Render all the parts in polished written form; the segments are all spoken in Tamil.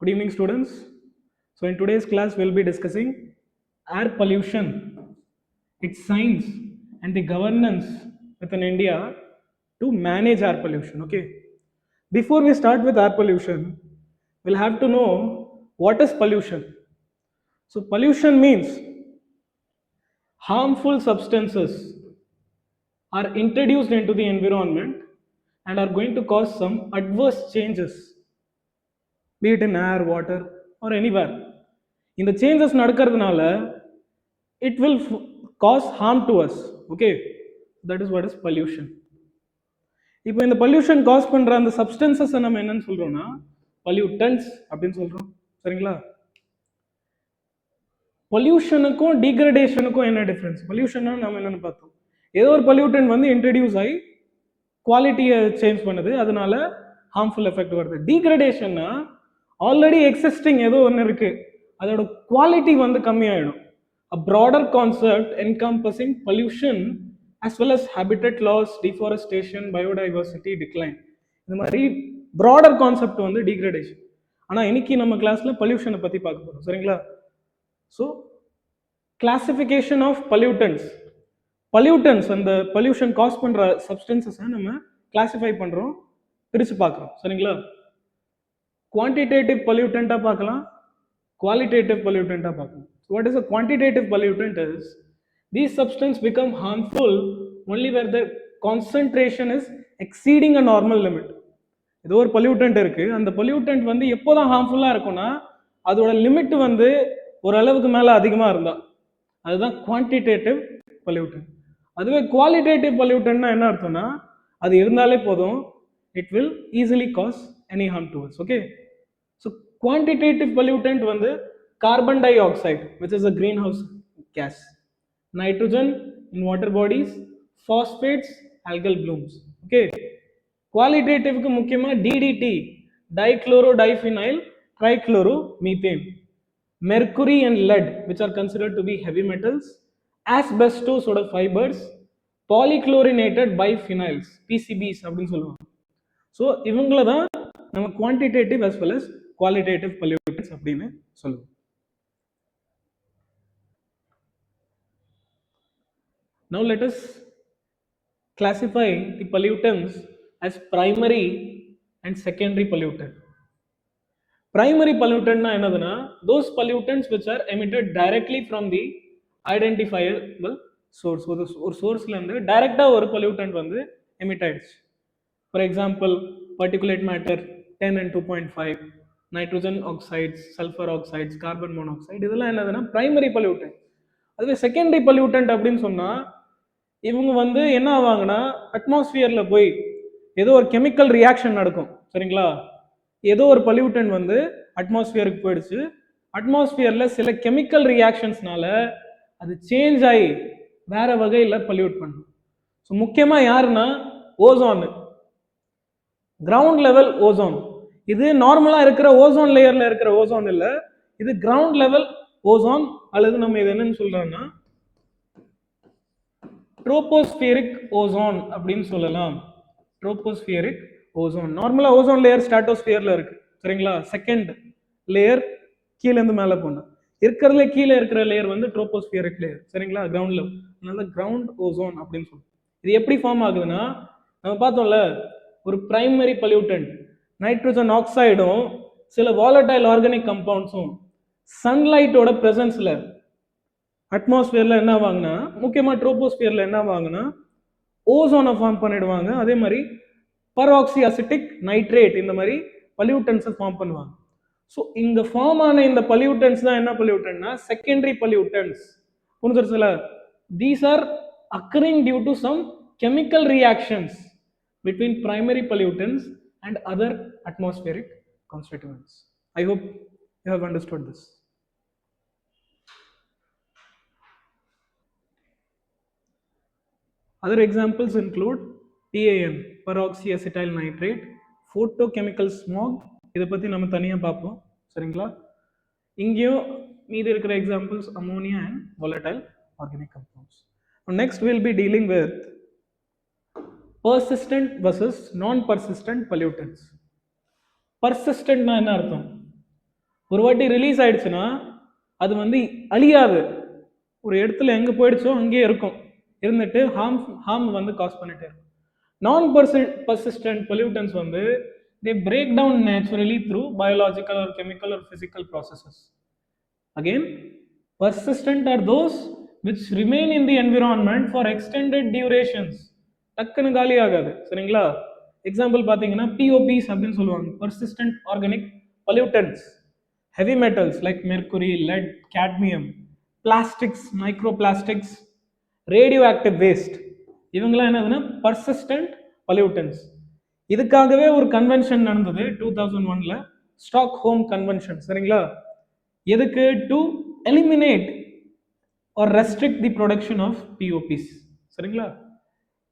Good evening, students. So, in today's class, we'll be discussing air pollution, its science, and the governance within India to manage air pollution. Okay. Before we start with air pollution, we'll have to know what is pollution. So, pollution means harmful substances are introduced into the environment and are going to cause some adverse changes, be it in air, water, or anywhere. இந்த சேஞ்சஸ் நடக்கிறதுனால it will cause harm to us. Okay, that is what is pollution. இப்போ இந்த pollution காஸ் பண்ற அந்த சப்ஸ்டன்சஸ் நம்ம என்னன்னு சொல்றோம்னா pollutants அப்படின்னு சொல்றோம். சரிங்களா? பொல்யூஷனுக்கும் டீக்ரடேஷனுக்கும் என்ன டிஃபரன்ஸ்? பொல்யூஷன்னா நம்ம என்னன்னு பார்த்தோம், ஏதோ ஒரு பொல்யூட்டன் வந்து இன்ட்ரடியூஸ் ஆகி குவாலிட்டியை சேஞ்ச் பண்ணுது, அதனால ஹார்ம்ஃபுல் எஃபெக்ட் வருது. டீக்ரடேஷன்னா ஆல்ரெடி எக்ஸிஸ்டிங் ஏதோ ஒன்று இருக்கு, அதோட குவாலிட்டி வந்து கம்மியாயிடும். A broader concept encompassing pollution as well as habitat loss, deforestation, biodiversity decline. இந்த மாதிரி broader concept வந்து degradation. ஆனால் இன்னைக்கு நம்ம கிளாஸ்ல பொல்யூஷனை பற்றி பார்க்க போகிறோம். சரிங்களா? So classification of pollutants. pollutants அந்த பொல்யூஷன் காஸ் பண்ணுற சப்ஸ்டன்சஸை நம்ம கிளாஸிஃபை பண்ணுறோம், பிரித்து பார்க்குறோம். சரிங்களா? குவான்டிடேட்டிவ் பொல்யூட்டண்ட்டாக பார்க்கலாம், qualitative pollutant-ஆக பார்க்கலாம். So what is a quantitative pollutant is these substances become harmful only where the concentration is exceeding a normal limit. ஏதோ ஒரு பொல்யூட்டன்ட் இருக்கு, அந்த பொல்யூட்டன்ட் வந்து எப்போதான் ஹார்ம்ஃபுல்லாக இருக்கும்னா அதோட லிமிட் வந்து ஒரு அளவுக்கு மேலே அதிகமாக இருந்தால் அதுதான் குவான்டிடேட்டிவ் பொல்யூட்டன்ட். அதுவே குவாலிட்டேட்டிவ் பொல்யூட்டன்ட்னா என்ன அர்த்தம்னா அது இருந்தாலே போதும், it will easily cos any harm to us. Okay, so quantitative pollutant வந்து carbon dioxide, which is a greenhouse gas, nitrogen in water bodies, phosphates, algal blooms. Okay, qualitative க்கு முக்கியமா DDT, dichloro-diphenyl trichloromethane, mercury and lead, which are considered to be heavy metals, asbestos ஓட fibers, polychlorinated biphenyls, PCBs அப்படின்னு சொல்லுவாங்க. ஸோ இவங்கள தான் நம்ம quantitative as well as qualitative pollutants அப்படின்னு சொல்லுவோம். Now let us classify the pollutants as primary and secondary pollutant. Primary pollutant na enaduna those pollutants which are emitted directly from the identifiable source. ஒரு சோர்ஸ்ல இருந்து டைரக்டா ஒரு pollutant வந்து emit ஆயிடுச்சு. For example, particulate matter 10 and 2.5, nitrogen oxides, sulfur oxides, carbon monoxide, இதெல்லாம் என்னதுன்னா பிரைமரி பொல்யூட்டன்ட். அதுவே செகண்டரி பொல்யூட்டன்ட் அப்படின்னு சொன்னா இவங்க வந்து என்ன ஆவாங்கன்னா அட்மாஸ்பியர்ல போய் ஏதோ ஒரு கெமிக்கல் ரியாக்ஷன் நடக்கும். சரிங்களா? ஏதோ ஒரு பொல்யூட்டன்ட் வந்து அட்மாஸ்பியருக்கு போயிடுச்சு, அட்மாஸ்பியர்ல சில கெமிக்கல் ரியாக்ஷன்ஸ்னால அது சேஞ்ச் ஆகி வேற வகையில் பொல்யூட் பண்ணும். ஸோ முக்கியமா யாருன்னா ஓசோன், கிரவுண்ட் லெவல் ஓசோன். இது நார்மலா இருக்கிற ஓசோன் லேயர்ல இருக்கிற ஓசோன் இல்ல, இது கிரவுண்ட் லெவல் ஓசோன், அல்லது நம்ம இது என்னன்னு சொல்றோம்னா ட்ரோபோஸ்பியரிக் ஓசோன் அப்படின்னு சொல்லலாம். ட்ரோபோஸ்பியரிக் ஓசோன். நார்மலா ஓசோன் லேயர் ஸ்ட்ராட்டோஸ்பியர்ல இருக்கு. சரிங்களா? செகண்ட் லேயர் கீழே இருந்து மேலே போனா இருக்கிறதுல கீழே இருக்கிற லேயர் வந்து ட்ரோபோஸ்பியரிக் லேயர். சரிங்களா? கிரவுண்ட் லெவல், அதனால கிரவுண்ட் ஓசோன் அப்படின்னு சொல்லுவோம். இது எப்படி ஃபார்ம் ஆகுதுன்னா நம்ம பார்த்தோம்ல, ஒரு பிரைமரி பொல்யூட்டன்ட் நைட்ரஜன் ஆக்சைடும் சில வாலடைல் ஆர்கானிக் கம்பவுண்ட்ஸும் சன்லைட்டோட பிரசன்ஸ்ல அட்மாஸ்பியர்ல என்ன ஆவாங்கன்னா, முக்கியமா ட்ரோபோஸ்பியர்ல என்ன ஆவாங்கன்னா ஓசோனை ஃபார்ம் பண்ணிடுவாங்க. அதே மாதிரி பராக்சி அசிட்டிக் நைட்ரேட் இந்த மாதிரி பொல்யூட்டன்ஸை ஃபார்ம் பண்ணுவாங்க. ஸோ இங்க ஃபார்ம் ஆன இந்த பொல்யூட்டன்ஸ் தான் என்ன பொல்யூட்டன்ட்னா செகண்டரி பொல்யூட்டன்ஸ். புரிஞ்சிருச்சுல? These are occurring due to some chemical reactions between primary pollutants and other atmospheric constituents. I hope you have understood this. Other examples include PAN, peroxyacetyl nitrate, photochemical smog. இதை பற்றி நம்ம தனியாக பார்ப்போம். சரிங்களா? இங்கேயும் மீதி இருக்கிற examples ammonia and volatile organic compounds. Next we'll be dealing with persistent versus non-persistent pollutants. Persistent na enna artham? ஒரு வாட்டி ரிலீஸ் ஆயிடுச்சுன்னா அது வந்து அழியாது, ஒரு இடத்துல எங்கே போயிடுச்சோ அங்கேயே இருக்கும், இருந்துட்டு ஹார்ம் வந்து காஸ் பண்ணிட்டே இருக்கும். நான் பர்சிஸ்டன்ட் பொல்யூட்டன்ஸ் வந்து they break down naturally through biological or chemical or physical processes. Again, persistent are those which remain in the environment for extended durations. டக்குன்னு காலி ஆகாது, சரிங்களா? எக்ஸாம்பிள் பார்த்தீங்கன்னா பிஓபிஸ் அப்படின்னு சொல்லுவாங்க, persistent organic pollutants. Heavy metals like mercury, let, cadmium, plastics, micro plastics, radio active waste, இவங்கெல்லாம் என்னதுன்னா பர்சிஸ்டன்ட் பொல்யூட்டன்ஸ். இதுக்காகவே ஒரு கன்வென்ஷன் நடந்தது 2001ல, ஸ்டாக் ஹோம் கன்வென்ஷன், சரிங்களா? எதுக்கு? To eliminate or restrict the production of POPs, சரிங்களா?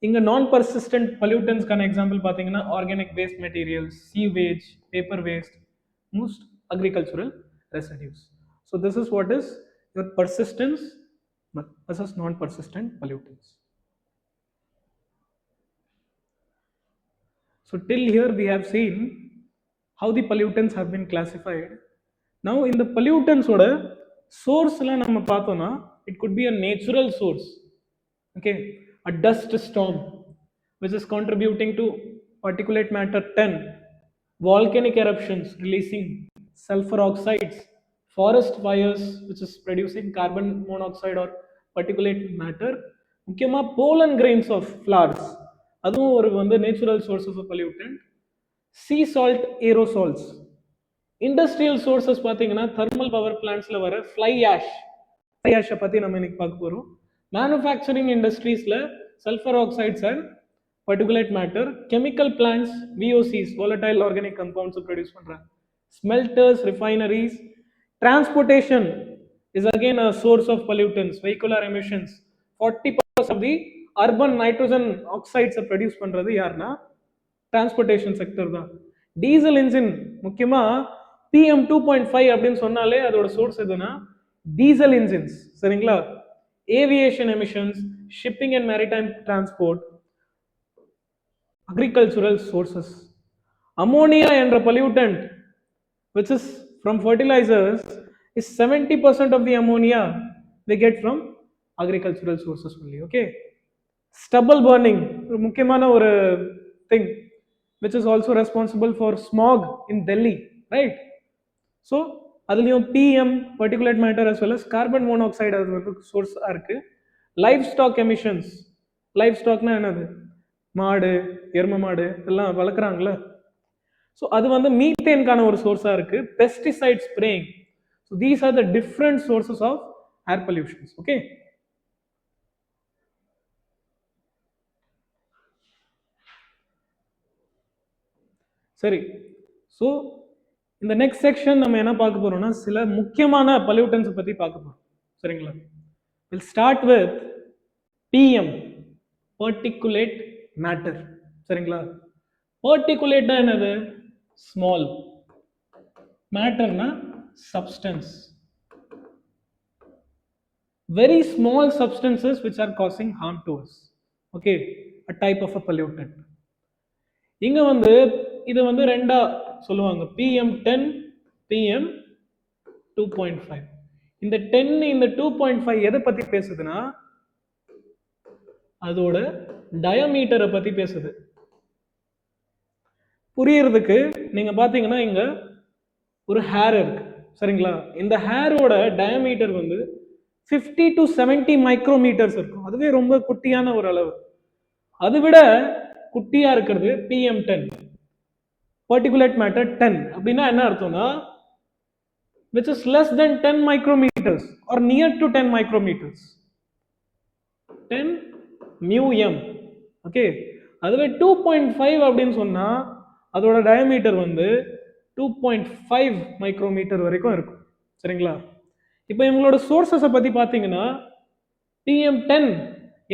இங்க நான் பர்சிஸ்டன்ட் பொல்யூட்டன்ஸ்க்கான எக்ஸாம்பிள் பார்த்தீங்கன்னா organic waste materials, sewage, paper waste, most agricultural residues. So this is what is your persistence versus non persistent pollutants. So till here we have seen how the pollutants have been classified. Now in the pollutants oda source la நம்ம பார்த்தோம்னா it could be a natural source, okay, a dust storm which is contributing to particulate matter 10, volcanic eruptions releasing sulfur oxides, forest fires which is producing carbon monoxide or particulate matter, முக்கியமா pollen grains of flowers, அதுவும் ஒரு வந்து natural source of pollutant. sea salt aerosols. Industrial sources பார்த்தீங்கன்னா தெர்மல் பவர் பிளான்ட்ஸ்ல வர ஃப்ளை ஆஷை பற்றி நம்ம இன்னைக்கு பார்க்க போகிறோம். மேனுஃபேக்சரிங் இண்டஸ்ட்ரீஸில் sulphur oxides and particulate matter, chemical plants VOCs, volatile organic compounds produce பண்ணுறாங்க. Smelters, refineries, transportation is again a source of pollutants, vehicular emissions. 40% of the urban nitrogen oxides produce பண்ணுறது யாருன்னா டிரான்ஸ்போர்ட்டேஷன் செக்டர் தான். டீசல் இன்ஜின் முக்கியமா PM 2.5 அப்படின்னு சொன்னாலே அதோட சோர்ஸ் எதுனா டீசல் இன்ஜின்ஸ், சரிங்களா? Aviation emissions, shipping and maritime transport, agricultural sources. Ammonia என்ற pollutant which is from fertilizers is 70% of the ammonia they get from agricultural sources only, okay. Stubble burning முக்கியமான ஒரு thing which is also responsible for smog in Delhi, right? So அதுலயும் PM, particulate matter as well as carbon monoxide அது வந்து சோர்ஸ் இருக்கு. லைஃப் ஸ்டாக் எமிஷன்ஸ், லைஃப் ஸ்டாக்னா என்னது? மாடு, எரும மாடு எல்லாம் வளர்க்குறாங்களே, ஸோ அது வந்து மீத்தேன்கான ஒரு சோர்ஸாக இருக்கு. Pesticide spraying. So these are the different sources of air pollutions, okay. சரி, ஸோ இந்த நெக்ஸ்ட் செக்ஷன் நம்ம என்ன பார்க்க போறோம்னா சில முக்கியமான பொல்யூட்டன்ஸ் பற்றி பார்க்க போறோம், சரிங்களா? Will start with PM, particulate matter, சரிங்களா? பர்டிகுலேட்னா என்னது? ஸ்மால், மேட்டர்னா substance, very small substances which are causing harm to us, okay, a type of a pollutant. இங்க வந்து இது வந்து ரெண்டா சொல்லுவாங்க, PM10, PM2.5. இந்த 10 இந்த 2.5 எதை பத்தி பேசுதுன்னா அதோட டயமீட்டரை பத்தி பேசுது. புரியறதுக்கு நீங்க பாத்தீங்கன்னா இங்க ஒரு ஹேர் இருக்கு, சரிங்களா? இந்த ஹேரோட டயமீட்டர் வந்து 50 to 70 மைக்ரோமீட்டர்ஸ் இருக்கும். அதுவே ரொம்ப குட்டியான ஒரு அளவு. அதை விட குட்டியா இருக்கிறது PM10, particulate matter 10. அப்படின்னா என்ன அர்த்தம்னா which is less than 10 micrometers or near to 10 micrometers, 10 μm, okay. அதுவே 2.5 அப்படின்னு சொன்னா அதோட டயமீட்டர் வந்து 2.5 மைக்ரோமீட்டர் வரைக்கும் இருக்கும், சரிங்களா? இப்போ இவங்களோட சோர்சஸை பத்தி பார்த்தீங்கன்னா PM10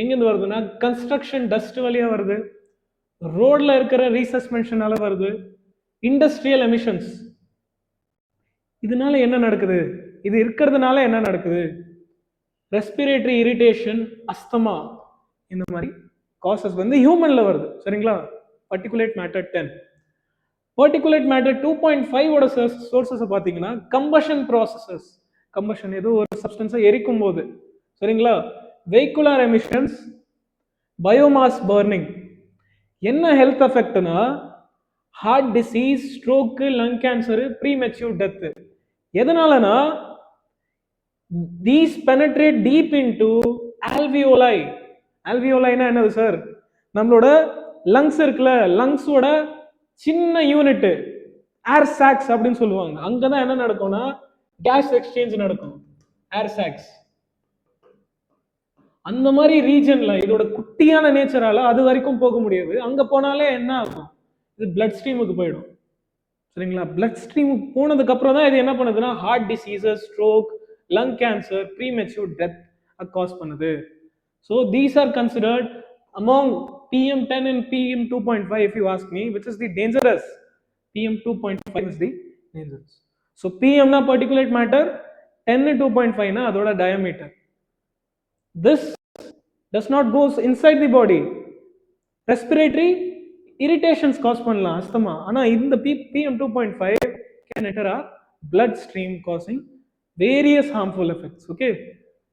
எங்கேருந்து வருதுன்னா கன்ஸ்ட்ரக்ஷன் டஸ்ட் வழியா வருது, ரோட்ல இருக்கிற ரீசஸ்பென்ஷனால வருது, இண்டஸ்ட்ரியல் எமிஷன்ஸ். இதனால என்ன நடக்குது? இது இருக்கிறதுனால என்ன நடக்குது? ரெஸ்பிரேட்டரி இரிட்டேஷன், அஸ்தமா, இந்த மாதிரி காசஸ் வந்து ஹியூமன்ல வருது, சரிங்களா? Particulate matter 10. பார்ட்டிகுலேட் மேட்டர் 2.5 ஓட சோர்சஸ் பார்த்தீங்கன்னா கம்பஷன் ப்ராசஸஸ். கம்பஷன் ஏதோ ஒரு சப்ஸ்டன்ஸை எரிக்கும் போது, சரிங்களா? Vehicular emissions, biomass burning. என்ன ஹெல்த் எஃபெக்ட்னா heart disease, stroke, lung cancer, premature death. எதனாலனா these penetrate deep into alveoli. alveoliனா என்னது சார்? நம்மளோட லங்ஸ் இருக்குல்ல, லங்ஸோட சின்ன யூனிட் ஏர் சாக்ஸ் அப்படின்னு சொல்லுவாங்க. அங்கதான் என்ன நடக்கும்னா கேஸ் எக்ஸ்சேஞ்ச் நடக்கும், ஏர் சாக்ஸ். அந்த மாதிரி ரீஜன்ல இதோட குட்டியான நேச்சரால அது வரைக்கும் போக முடியாது. அங்க போனாலே என்ன ஆகும், இது பிளட் ஸ்ட்ரீமுக்கு போயிடும், சரிங்களா? பிளட் ஸ்ட்ரீமுக்கு போனதுக்கு அப்புறம் தான் இது என்ன பண்ணுதுன்னா heart diseases, stroke, lung cancer, premature death cause பண்ணுது. So these are considered among PM10 and PM2.5. if you ask me, which is the dangerous, PM2.5 is the dangerous. So PM na particulate matter, 10 and 2.5 na adoda diameter. This does not go inside the body. Respiratory irritations cause பண்ணலாம், asthma. ஆனா இந்த PM2.5 can enter our bloodstream causing various harmful effects. Okay,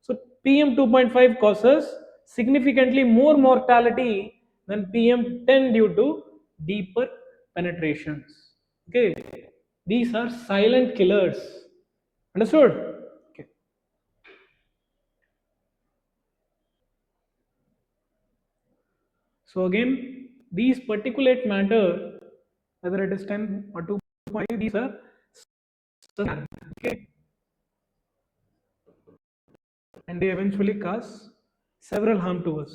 so PM2.5 causes significantly more mortality than PM10 due to deeper penetrations. Okay, these are silent killers. Understood? Okay. So again, these particulate matter, whether it is 10 or 2.5, these are okay, and they eventually cause several harm to us.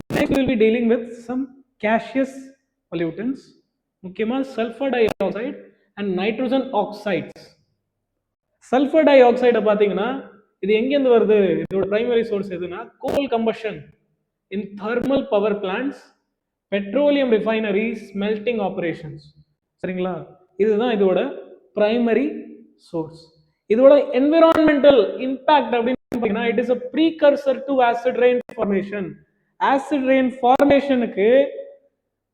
Next, we will be dealing with some gaseous pollutants, முக்கியமா sulfur dioxide and nitrogen oxides. Sulphur டை ஆக்சைடை பார்த்தீங்கன்னா இது எங்கேருந்து வருது, இதோட பிரைமரி சோர்ஸ் எதுனா coal combustion in thermal power plants, petroleum refineries, smelting operations, சரிங்களா? இதுதான் இதோட பிரைமரி சோர்ஸ். இதோட என்விரான்மெண்டல் இம்பாக்ட் அப்படின்னு பார்த்தீங்கன்னா it is a precursor to acid rain formation. Acid rain ஃபார்மேஷனுக்கு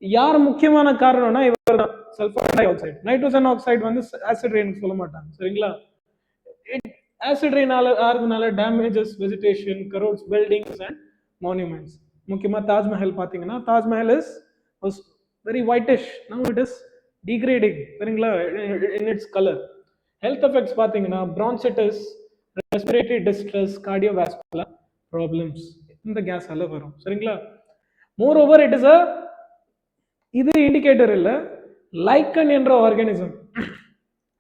யார் முக்கியமான காரணம்னா இவர் தான், sulphur dioxide. Nitrogen oxide வந்து ஆசிட் ரெயின் சொல்ல மாட்டாங்க, சரிங்களா? ஆசிட் ரெயின் ஆகிறதுனால damages vegetation, corrodes buildings and monuments. முக்கியமாக தாஜ்மஹல் பார்த்தீங்கன்னா Taj Mahal is very whitish, now it is degrading, சரிங்களா, in its colour. Health effects பார்த்தீங்கன்னா bronchitis, respiratory distress, cardiovascular problems இந்த கேஸால வரும், சரிங்களா? Moreover it is a, இது இண்டிகேட்டர் இல்ல, லைக்கன் என்ற ஆர்கானிசம்.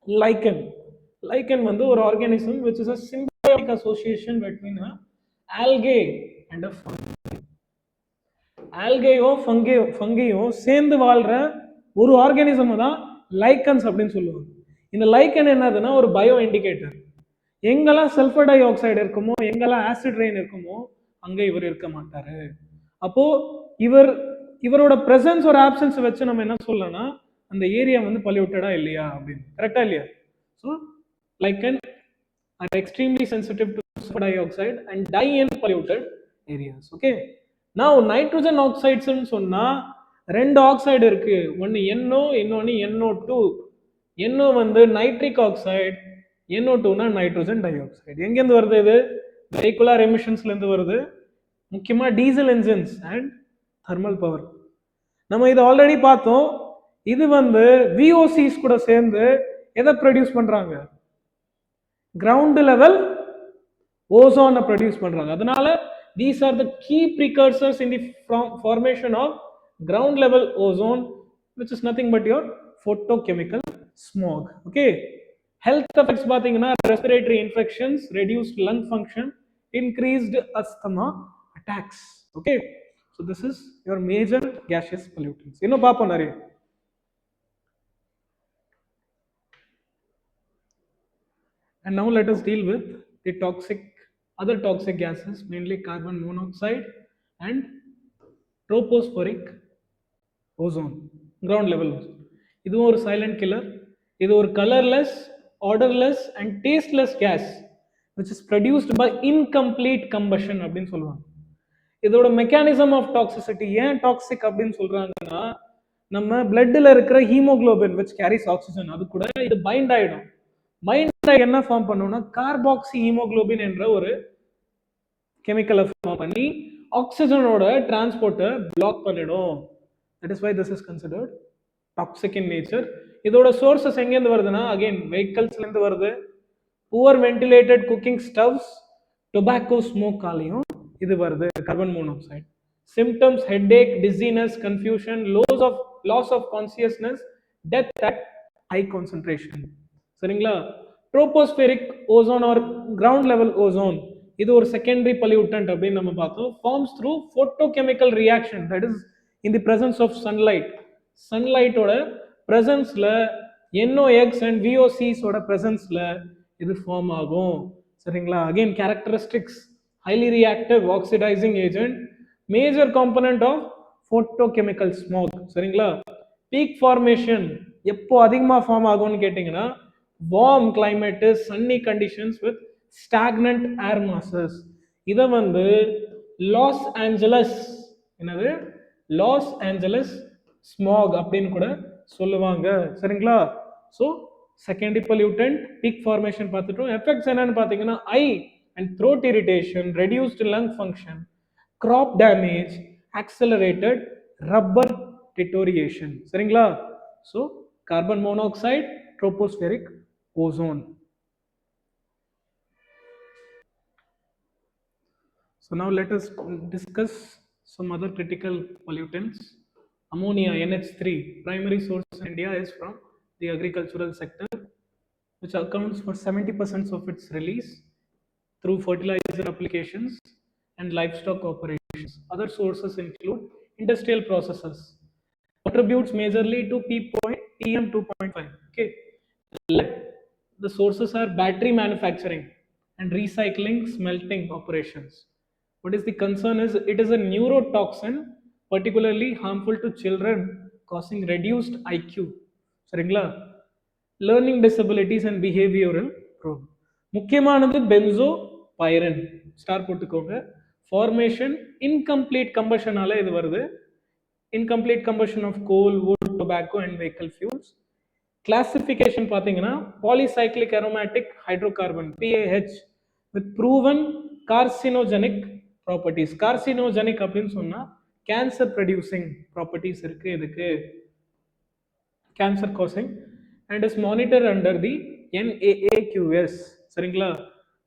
லைக்கன் வந்து ஒரு organism which is a symbiotic association between a algae and a fungi. ஆல்கேயும் ஃபங்கையும் சேர்ந்து வாழ்ற ஒரு ஆர்கானிசம் தான் லைக்கன்ஸ் அப்படின்னு சொல்லுவாங்க. இந்த லைக்கன் என்னதுன்னா ஒரு பயோ இண்டிகேட்டர். எங்கெல்லாம் சல்ஃபர் டை ஆக்சைடு இருக்குமோ, எங்கெல்லாம் ஆசிட் ரெயின் இருக்குமோ அங்க இவர் இருக்க மாட்டாரு. அப்போ இவரோட பிரசன்ஸ் ஒரு ஆப்சன்ஸ் வச்சு நம்ம என்ன சொல்லலாம்னா அந்த ஏரியா வந்து பொல்யூட்டடா இல்லையா அப்படின்னு. கரெக்டா இல்லையா? So lichen are extremely sensitive to sulfur dioxide and die in polluted areas. Okay, now nitrogen oxides ன்னு சொன்னா ரெண்டு ஆக்சைடு இருக்கு, ஒன்னு NO, இன்னொன்னு NO2. NO வந்து நைட்ரிக் ஆக்சைடு, NO2னா நைட்ரோஜன் டை ஆக்சைடு. எங்க இருந்து வருது? இது வெஹிகுலர் எமிஷன்ஸ்ல இருந்து வருது, முக்கியமா diesel engines and thermal power. நம்ம இது ஆல்ரெடி பார்த்தோம். இது வந்து VOCs கூட சேர்ந்து எதை ப்ரொடியூஸ் பண்றாங்க? கிரவுண்ட் லெவல் ஓசோனை ப்ரொடியூஸ் பண்றாங்க. அதனால these are the key precursors in the formation of ground level ozone, which is nothing but your photochemical smog. Okay, health effects பாத்தீங்கன்னா respiratory infections, reduced lung function, increased asthma attacks. Okay, so this is your major gaseous pollutants. இன்னும் பாப்போம் நிறைய. And now let us deal with the other toxic gases, mainly carbon monoxide and tropospheric ozone, ground level ozone. இது ஒரு silent killer. இது ஒரு colorless, odorless and tasteless gas which is produced by incomplete combustion அப்படின்னு சொல்லுவாங்க. இதோட mechanism of toxicity, ஏன் டாக்ஸிக் அப்படின்னு சொல்றாங்கன்னா நம்ம பிளட்ல இருக்கிற ஹீமோகுளோபின் which carries ஆக்சிஜன் அது கூட இது பைண்ட் ஆயிடும். பைண்ட் ஆகி என்ன ஃபார்ம் பண்ணும்னா கார்பாக்சி ஹீமோகுளோபின் என்ற ஒரு கெமிக்கலை ஃபார்ம் பண்ணி ஆக்சிஜனோட டிரான்ஸ்போர்ட்டை பிளாக் பண்ணிடும். That is why this is considered toxic in nature. இதோட சோர்சஸ் எங்கேருந்து வருதுன்னா அகைன் வெஹிக்கல்ஸ்லேருந்து வருது, poor ventilated cooking stoves, tobacco ஸ்மோக்காலையும் இது வருது carbon monoxide. Symptoms headache, dizziness, confusion, loss of consciousness, death at high concentration. சரிங்களா? Tropospheric ozone or ground level ozone இது ஒரு செகண்டரி பொல்யூட்டன்ட் அப்படின்னு நம்ம பார்த்தோம். Forms through photochemical reaction, that is in the presence of sunlight. சன்லைட்டோட பிரசன்ஸ்ல NOx and VOCs ஓட பிரசன்ஸ்ல இது ஃபார்ம் ஆகும். சரிங்களா? Again characteristics highly reactive oxidizing agent, major component of photochemical smog. சரிங்களா? peak formation எப்போ அதிகமா ஃபார்ம் ஆகும்னு கேட்டிங்கன்னா warm climate, sunny conditions with stagnant air masses. இதை வந்து லாஸ் ஏஞ்சலஸ் என்னது லாஸ் ஏஞ்சலஸ் ஸ்மாக் அப்படின்னு கூட சொல்லுவாங்க. சரிங்களா? So secondary pollutant, peak formation பார்த்துட்டோம். எஃபெக்ட்ஸ் என்னன்னு பார்த்தீங்கன்னா eye and throat irritation, reduced lung function, crop damage, accelerated rubber deterioration. சரிங்களா? So carbon monoxide, tropospheric ozone. So now let us discuss some other critical pollutants. Ammonia, NH3, primary source in India is from the agricultural sector, which accounts for 70% of its release through fertilizer applications and livestock operations. Other sources include industrial processes, contributes majorly to PM2.5. Okay. The sources are battery manufacturing and recycling smelting operations. What is the concern is it is a neurotoxin, particularly harmful to children, causing reduced IQ. சரிங்களா? Learning disabilities and behavioural problem. முக்கியமானது பென்சோ பைரன், ஸ்டார் போட்டுக்கோங்க. ஃபார்மேஷன் இன்கம்ப்ளீட் கம்பஷனால இது வருது. Incomplete combustion of coal, wood, tobacco and vehicle fuels. Classification பார்த்தீங்கன்னா polycyclic aromatic hydrocarbon PAH with proven carcinogenic properties. Carcinogenic அப்படின்னு சொன்னா கேன்சர் ப்ரொடியூசிங் ப்ராப்பர்ட்டிஸ் இருக்கு இதுக்கு, cancer causing, and is monitored under the NAAQS. சரிங்களா?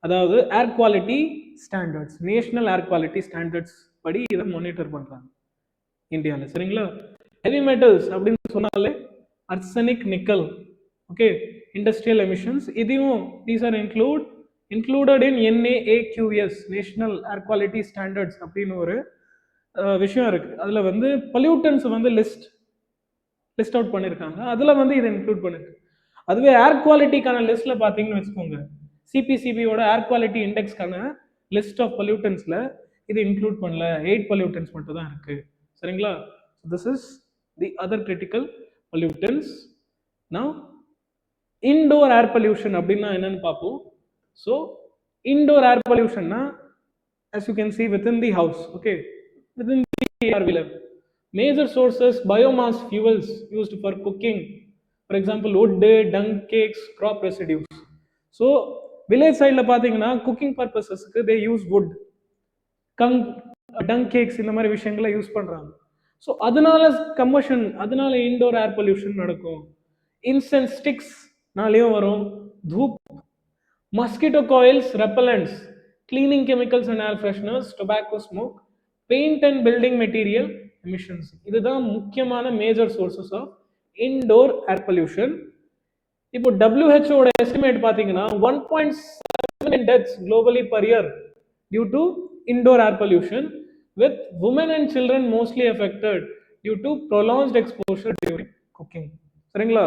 அதாவது air quality standards, national air quality standards படி இதை மானிட்டர் பண்றாங்க இந்தியாவில். சரிங்களா? ஹெவி மெட்டல்ஸ் அப்படின்னு சொன்னாலே arsenic, nickel. Okay. Industrial emissions இதையும் these are included in NAAQS, national air quality standards அப்படின்னு ஒரு விஷயம் இருக்கு. அதுல வந்து பொல்யூட்டன்ஸ் வந்து லிஸ்ட் அவுட் பண்ணியிருக்காங்க. அதில் வந்து இதை இன்க்ளூட் பண்ணிருக்கு. அதுவே ஏர் குவாலிட்டிக்கான லிஸ்ட்ல பார்த்தீங்கன்னு வச்சுக்கோங்க, CPCBயோட ஏர் குவாலிட்டி இண்டெக்ஸ்க்கான லிஸ்ட் ஆஃப் பொல்யூட்டன்ஸ்ல இது இன்க்ளூட் பண்ணல, 8 பொல்யூட்டன்ஸ் மட்டும் தான் இருக்கு. சரிங்களா? This is the other critical pollutants. Now indoor air pollution அப்படின்னா என்னன்னு பார்ப்போம். ஸோ இன்டோர் ஏர் பொல்யூஷன்னா as you can see within the house, okay, within the air we live. Major sources biomass fuels used for cooking, for example wood, dung cakes, crop residues. So village side la pathina cooking purposes ku they use wood, dung cakes இந்த மாதிரி விஷயங்களை யூஸ் பண்றாங்க. ஸோ அதனால கம்பஷன், அதனால இன்டோர் ஏர் பொல்யூஷன் நடக்கும். இன்சென்ஸ் ஸ்டிக்ஸ் நாளையும் வரும், தூப், mosquito coils, repellents, cleaning chemicals and air fresheners, tobacco smoke, paint and building material emissions. இதுதான் முக்கியமான major sources of indoor air pollution. இப்போ WHO ஓட எஸ்டிமேட் பார்த்தீங்கன்னா 1.7 deaths globally per year due to indoor air pollution, with women and children mostly affected due to prolonged exposure during cooking. சரிங்களா?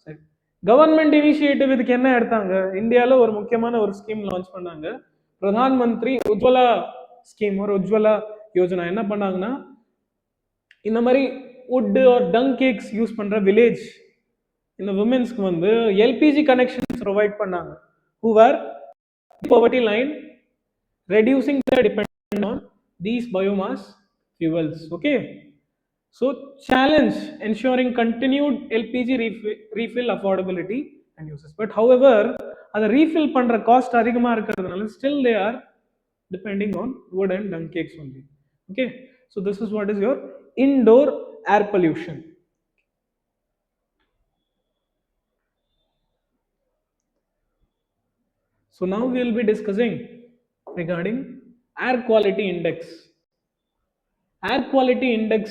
சரி. கவர்மெண்ட் இனிஷியேட்டிவ் இதுக்கு என்ன எடுத்தாங்க? இந்தியாவில் ஒரு முக்கியமான ஒரு ஸ்கீம் லான்ச் பண்ணாங்க, பிரதான் மந்திரி உஜ்வலா ஸ்கீம் ஒரு உஜ்வலா யோஜனா. என்ன பண்ணாங்கன்னா இந்த மாதிரி wood or dung cakes use பண்ற வில்லேஜ் இந்த விமென்ஸ்க்கு வந்து LPG கனெக்ஷன்ஸ் ப்ரொவைட் பண்ணாங்க, who were poverty line, reducing the dependence on these biomass fuels. Okay, so challenge ensuring continued LPG refill affordability and uses. But however அதை ரீஃபில் பண்ற காஸ்ட் அதிகமாக இருக்கிறதுனால still they are depending on wood and dung cakes only. Okay, so this is what is your indoor air pollution. So now we will be discussing regarding air quality index. Air quality index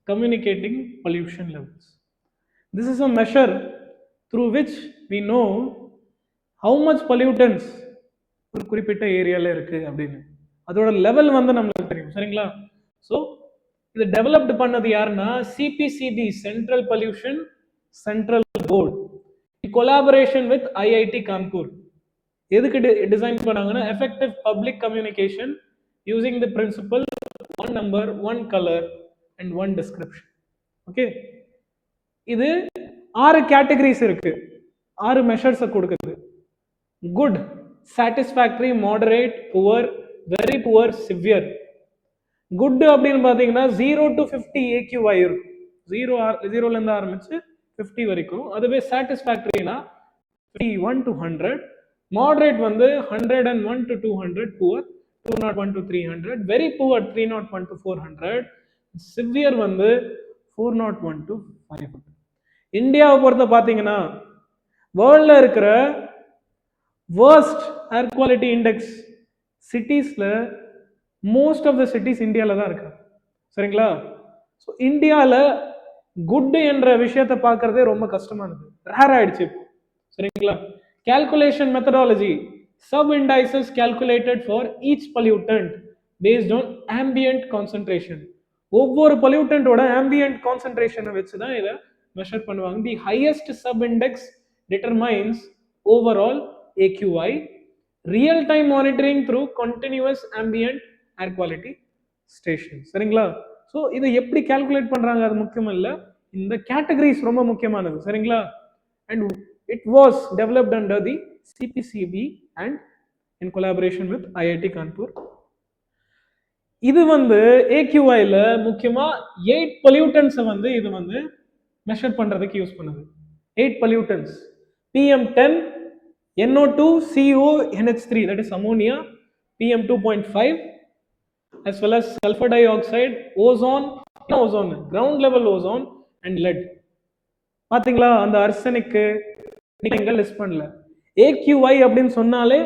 communicating pollution levels. This is a measure through which we know how much pollutants ஒரு குறிப்பிட்ட ஏரியால இருக்கு அப்படின்னு. அதோட லெவல் வந்து நம்மளுக்கு தெரியும் சரிங்களா. ஸோ இது டெவலப்டு பண்ணது யாருன்னா CPCB, central pollution central board, collaboration with IIT Kanpur. எதுக்கு டிசைன் பண்ணாங்கன்னா effective public communication using the principle one number one colour and one description. Okay, இது 6 கேட்டகரிஸ் இருக்கு, 6 மெஷர்ஸ் கொடுக்குது. Good, satisfactory, moderate, poor, very poor, severe. Good அப்படின்னு பாத்தீங்கன்னா 0 to 50 AQI இருக்கும், 0ல இருந்து ஆரம்பிச்சு 50 வரைக்கும். அதுவே சாட்டிஸ்ஃபேக்டரினா 51 to 100. மாடரேட் வந்து 101 to 200, poor 201 to 300, very poor 301 to 400, severe வந்து 401 to 500. இந்தியாவை பொறுத்த பாத்தீங்கன்னா வேர்ல்ட்ல இருக்கிற வேர்ஸ்ட் ஏர் குவாலிட்டி இண்டெக்ஸ் சிட்டிஸ்ல மோஸ்ட் ஆஃப் த சிட்டிஸ் இந்தியாவில் தான் இருக்கு சரிங்களா. ஸோ இந்தியாவில் குட் என்ற விஷயத்தை பார்க்கறதே ரொம்ப கஷ்டமானது, ரேர் ஆயிடுச்சு இப்போ சரிங்களா. Calculation methodology, sub indices calculated for each pollutant based on ambient concentration. ஒவ்வொரு பொல்யூட்டன்டோட ஆம்பியன்ட் கான்சென்ட்ரேஷனை வச்சு தான் இதை மெஷர் பண்ணுவாங்க. The highest sub index determines overall AQI. Real time monitoring through continuous ambient air quality station சரிங்களா. ஸோ இதை எப்படி கால்குலேட் பண்றாங்க அது முக்கியம் இல்லை, இந்த கேட்டகரிஸ் ரொம்ப முக்கியமானது சரிங்களா. And it was developed under the CPCB and in collaboration with IIT Kanpur. இது வந்து AQIல முக்கியமா 8 பொல்யூட்டன்ஸை வந்து இது வந்து மெஷர் பண்றதுக்கு யூஸ் பண்ணுது. 8 pollutants: PM10, NO2, CO, NH3, that is ammonia, PM2.5, as well as sulfur dioxide, ozone, ground level ozone and lead. பாத்தீங்களா, அந்த அர்சனிக்கு நீங்க லிஸ்ட் பண்ணல. AQI அப்படின்னு சொன்னாலே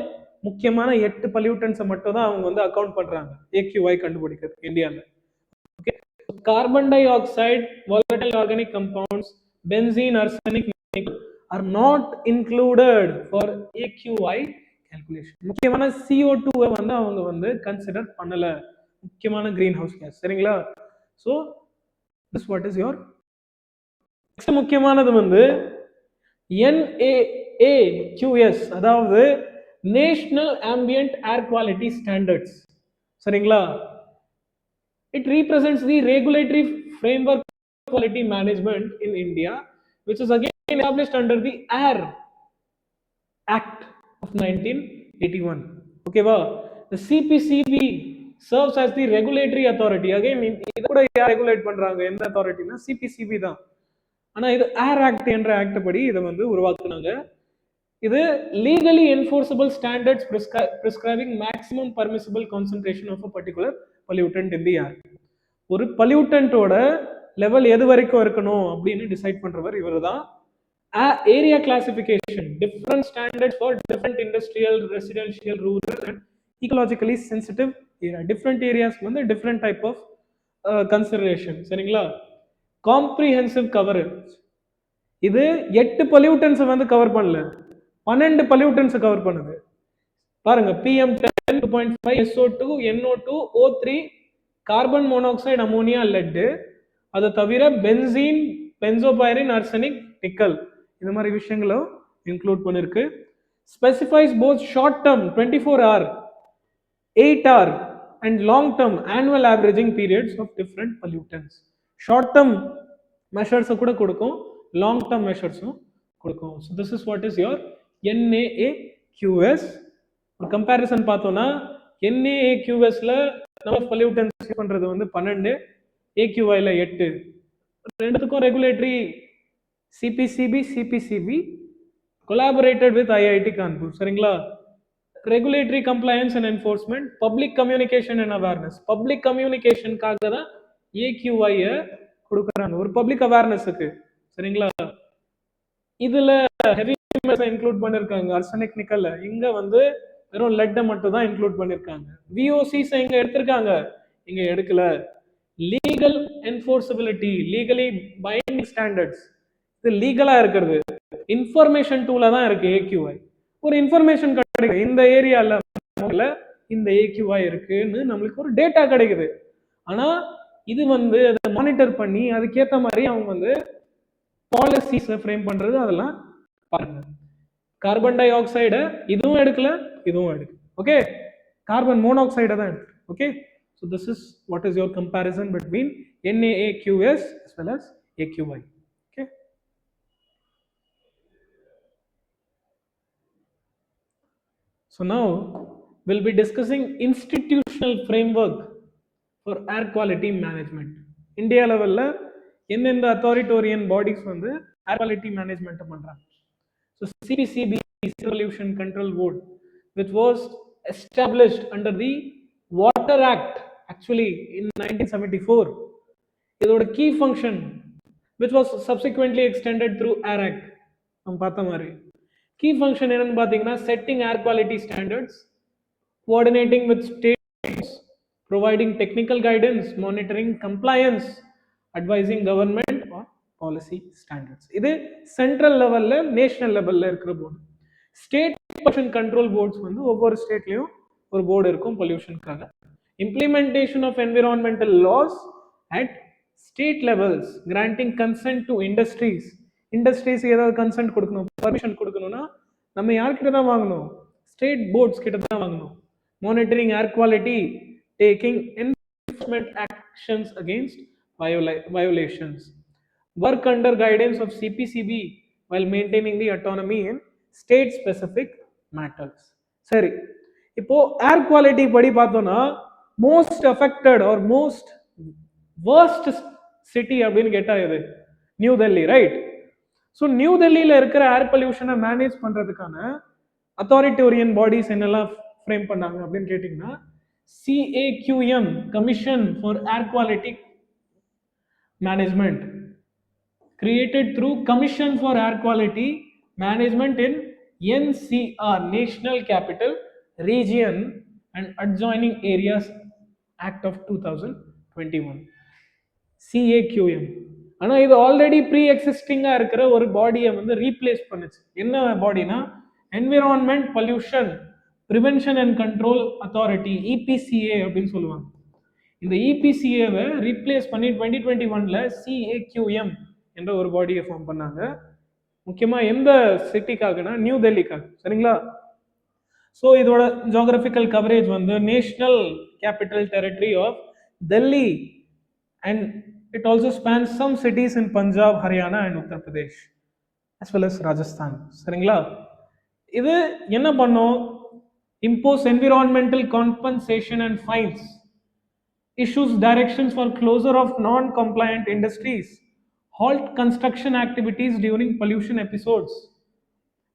முக்கியமான 8 பொல்யூட்டன்ஸை மட்டும் தான் அவங்க வந்து அக்கவுண்ட் பண்றாங்க AQI கண்டுபிடிக்கிறது இந்தியாவில். Okay, carbon di oxide, volatile organic compounds, benzene, arsenic, nickel are not included for AQI calculation. முக்கியமான CO2 வந்து அவங்க வந்து கன்சிடர் பண்ணல, முக்கியமான கிரீன் ஹவுஸ் கேஸ் சரிங்களா. So this what is your next முக்கியமானது வந்து NAAQS, அதாவது national ambient air quality standards சரிங்களா. It represents the regulatory framework for quality management in India, which is again established under the Air Act of 1981. Okay, wow. The CPCB serves as the regulatory authority. Again, இது கூட யார் ரெகுலேட் பண்றாங்க, எந்த அத்தாரிட்டினா CPCB தான். ஆனா இது ஏர் ஆக்ட் என்ற ஆக்ட் படி இதை வந்து உருவாக்குனாங்க. இது legally enforceable standards prescribing maximum permissible concentration of a particular pollutant in the air. ஒரு பொல்யூட்டன்ட்டோட லெவல் எது வரைக்கும் இருக்கணும் அப்படின்னு டிசைட் பண்றவர் இவர் தான். Area classification, different standards for different industrial, residential, rural and ecologically sensitive area. Different ஏரியாஸ்க்கு வந்து டிஃப்ரெண்ட் டைப் ஆஃப் கன்சிடரேஷன் சரிங்களா. காம்ப்ரிஹென்சிவ் கவரேஜ், இது 8 பொல்யூட்டன்ஸை வந்து கவர் பண்ணல, 12 பொல்யூட்டன்ஸை கவர் பண்ணுது பாருங்க. PM10, 2.5, SO2, NO2, O3, carbon monoxide, ammonia, let, அதை தவிர பென்சீன், பென்சோபைரின், அர்சனிக், நிக்கல், இந்த மாதிரி விஷயங்களும் இன்க்ளூட் பண்ணிருக்கு. Specifies both short term 24 hour, 8 hour and long term annual averaging periods of different pollutants. Short term measures கூட கொடுக்கும், லாங் டேர்ம் மெஷர்ஸும் கொடுக்கும். So this is what is your NAAQS. ஒரு கம்பேரிசன் பார்த்தோம்னா NAAQSல நம்ம பொல்யூட்டன்ஸ் பண்றது வந்து 12, ஏக்யூஐல 8. ரெண்டுத்துக்கும் regulatory CPCB collaborated with IIT Kanpur. சரிங்களா? Regulatory compliance and enforcement, public communication and awareness. Public கம்யூனிகேஷனுக்காக தான் ஏக்யூஐ கொடுக்குறாங்க, ஒரு பப்ளிக் அவேர்னஸுக்கு. சரிங்களா? இதுல ஹெவி இன்க்ளூட் பண்ணிருக்காங்க, அர்சனிக் நிக்கல்ல. இங்க வந்து வெறும் லெட்டை மட்டும் தான் இன்க்ளூட் பண்ணிருக்காங்க. விஓசிஸ் இங்க எடுத்திருக்காங்க, இங்க எடுக்கல. லீகல் என்ஃபோர்ஸபிலிட்டி, லீகலி பைண்டிங் ஸ்டாண்டர்ட்ஸ், இது லீகலா இருக்கிறது இன்ஃபர்மேஷன் டூல தான் இருக்கு ஏக்யூஐ. ஒரு இன்ஃபர்மேஷன் கிடைக்குது, இந்த ஏரியால இந்த ஏக்யூஐ இருக்குன்னு நம்மளுக்கு ஒரு டேட்டா கிடைக்குது. ஆனா இது வந்து அதை மானிட்டர் பண்ணி அதுக்கேற்ற மாதிரி அவங்க வந்து பாலிசிஸ் ஃப்ரேம் பண்றது, அதெல்லாம் பாருங்க. கார்பன் டை ஆக்சைடு இதுவும் எடுக்கல, இதுவும் எடுக்கல. ஓகே, கார்பன் மோனாக்சைடை தான் எடுத்து. Okay, so this is what is your comparison between NaAQS as well as AQI. Okay. So now we'll be discussing institutional framework for air quality management. India level எந்தெந்த அத்தாரிட்டோரியன் பாடிஸ் வந்து ஏர் குவாலிட்டி மேனேஜ்மெண்ட் பண்றாங்க. So CPCB, Pollution Control Board, which was established under the Water Act actually in 1974. இதோட key function, which was subsequently extended through Air Act, நம்ம பார்த்த மாதிரி. Key function என்னன்னு பார்த்தீங்கன்னா, setting air quality standards, coordinating with states, providing technical guidance, monitoring compliance, advising government on policy standards. இது சென்ட்ரல் லெவல்ல, நேஷனல் லெவல்ல இருக்கிற board. State pollution control boards வந்து ஒவ்வொரு ஸ்டேட்லயும் ஒரு போர்டு இருக்கும் பொல்யூஷனுக்காக. Implementation of environmental laws at state levels, granting consent to industries. Industries ஏதாவது கன்சென்ட் கொடுக்கணும், பர்மிஷன் கொடுக்கணும்னா நம்ம யார்கிட்ட தான் வாங்கணும்? ஸ்டேட் போர்ட்ஸ் கிட்ட தான் வாங்கணும். Monitoring air quality, taking enforcement actions against violations. Work under guidance of CPCB while maintaining the autonomy in state specific matters. சரி, இப்போ ஏர் குவாலிட்டி படி பார்த்தோம்னா most affected or most worst city அப்படின்னு கேட்டா இது நியூ டெல்லி, ரைட்? ஸோ நியூ டெல்லியில இருக்கிற ஏர் பொல்யூஷனை மேனேஜ் பண்றதுக்கான அத்தாரிட்டோரியன் பாடிஸ் என்னெல்லாம் ஃப்ரேம் பண்ணாங்க அப்படின்னு கேட்டீங்கன்னா, CAQM, Commission for Air Quality Management, created through Commission for Air Quality Management in NCR, National Capital Region and Adjoining Areas Act of 2021. CAQM. ஆனால் இது ஆல்ரெடி ப்ரீ எக்ஸிஸ்டிங்கா இருக்கிற ஒரு பாடியை வந்து ரீப்ளேஸ் பண்ணுச்சு. என்ன பாடினா, environment pollution prevention and control authority, EPCA அப்படின்னு சொல்லுவாங்க. இந்த EPCAவை ரீப்ளேஸ் பண்ணி 2021ல CAQM என்ற ஒரு பாடியை ஃபார்ம் பண்ணாங்க. முக்கியமா எந்த சிட்டிக்காகனா, நியூ டெல்லிக்காக. சரிங்களா? ஸோ இதோட ஜியோகிராபிக்கல் கவரேஜ் வந்து national capital territory of Delhi and it also spans some cities in Punjab, Haryana and Uttar Pradesh as well as Rajasthan. சரிங்களா? இது என்ன பண்ணும்? impose environmental compensation and fines, issues directions for closure of non-compliant industries, halt construction activities during pollution episodes,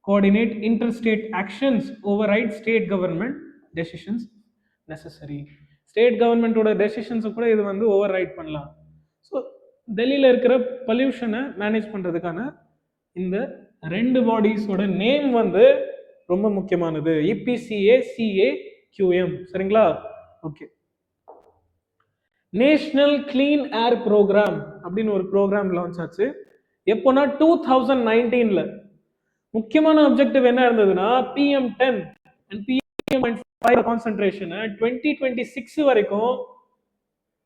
coordinate interstate actions, override state government decisions necessary. State கவர்மெண்டோட டெசிஷன்ஸை கூட இது வந்து ஓவர் ரைட் பண்ணலாம். ஸோ டெல்லியில் இருக்கிற பொல்யூஷனை மேனேஜ் பண்ணுறதுக்கான இந்த ரெண்டு பாடிஸோட நேம் வந்து ரொம்ப முக்கியமானது, EPCA, CAQM. சரிங்களா? ஓகே. நேஷனல் கிளீன் ஏர் ப்ரோக்ராம் அப்படின்னு ஒரு ப்ரோக்ராம் லான்ச் ஆச்சு. எப்போனா 2019ல. முக்கியமான அப்ஜெக்டிவ் என்ன இருந்ததுன்னா, PM10 and PM5 கான்சென்ட்ரேஷனை 2026 வரைக்கும்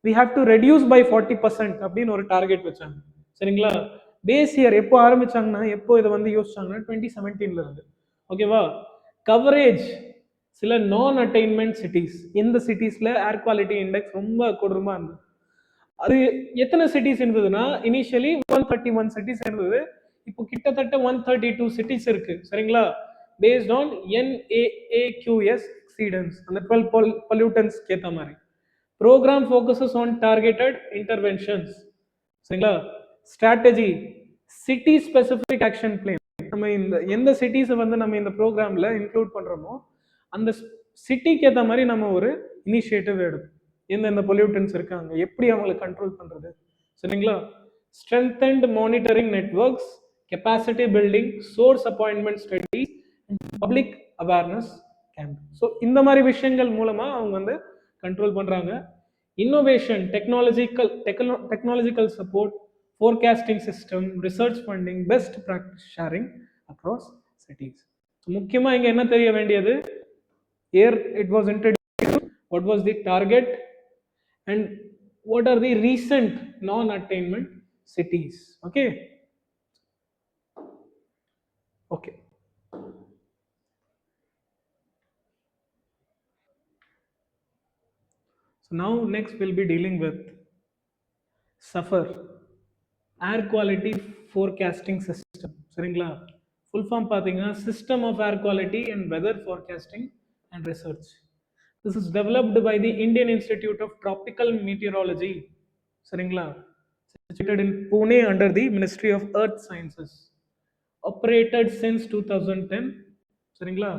we have to reduce by 40% அப்படின்னு ஒரு டார்கெட் வச்சாங்க. சரிங்களா? பேஸ் இயர் எப்போ ஆரம்பிச்சாங்கன்னா, எப்போ இதை வந்து யோசிச்சாங்கன்னா 2017ல இருந்து. ஓகேவா? கவரேஜ், சில நான் அட்டைன்மெண்ட் சிட்டிஸ், இந்த சிட்டிஸ்ல ஏர் குவாலிட்டி இண்டெக்ஸ் ரொம்ப கொடூரமா இருந்தது. அது எத்தனை சிட்டிஸ் இருந்ததுன்னா, இனிஷியலி 131 சிட்டிஸ் இருந்தது. இப்போ கிட்டத்தட்ட 132 சிட்டிஸ் இருக்கு. சரிங்களா? பேஸ்ட் ஆன் NaAQS எக்ஸீடன்ஸ், அந்த 12 பொல்யூட்டன்ஸ் ஏற்ற மாதிரி. Program focuses on targeted interventions. சரிங்களா? Strategy, city specific action plan. நம்ம இந்த எந்த சிட்டிஸை வந்து நம்ம இந்த ப்ரோக்ராமில் இன்க்ளூட் பண்ணுறோமோ அந்த சிட்டிக்கு ஏற்ற மாதிரி நம்ம ஒரு இனிஷியேட்டிவ் எடுக்கும். எந்தெந்த பொல்யூட்டன்ஸ் இருக்காங்க, எப்படி அவங்களை கண்ட்ரோல் பண்ணுறது. சரிங்களா? Strengthened monitoring networks, capacity building, source appointment study, public awareness camp. So இந்த மாதிரி விஷயங்கள் மூலமாக அவங்க வந்து கண்ட்ரோல் பண்ணுறாங்க. Innovation, technological support, forecasting system, research funding, best practice sharing across cities. So முக்கியமா இங்க என்ன தெரிய வேண்டியது, here it was introduced what was the target and what are the recent non-attainment cities. Okay. So now next we'll be dealing with SUFFER, air quality forecasting system. சரிங்களா? ஃபுல் ஃபார்ம் பார்த்தீங்கன்னா system of air quality and weather forecasting and research. This is developed by the Indian institute of tropical meteorology. சரிங்களா? situated in Pune under the Ministry of Earth Sciences. Operated since 2010. சரிங்களா?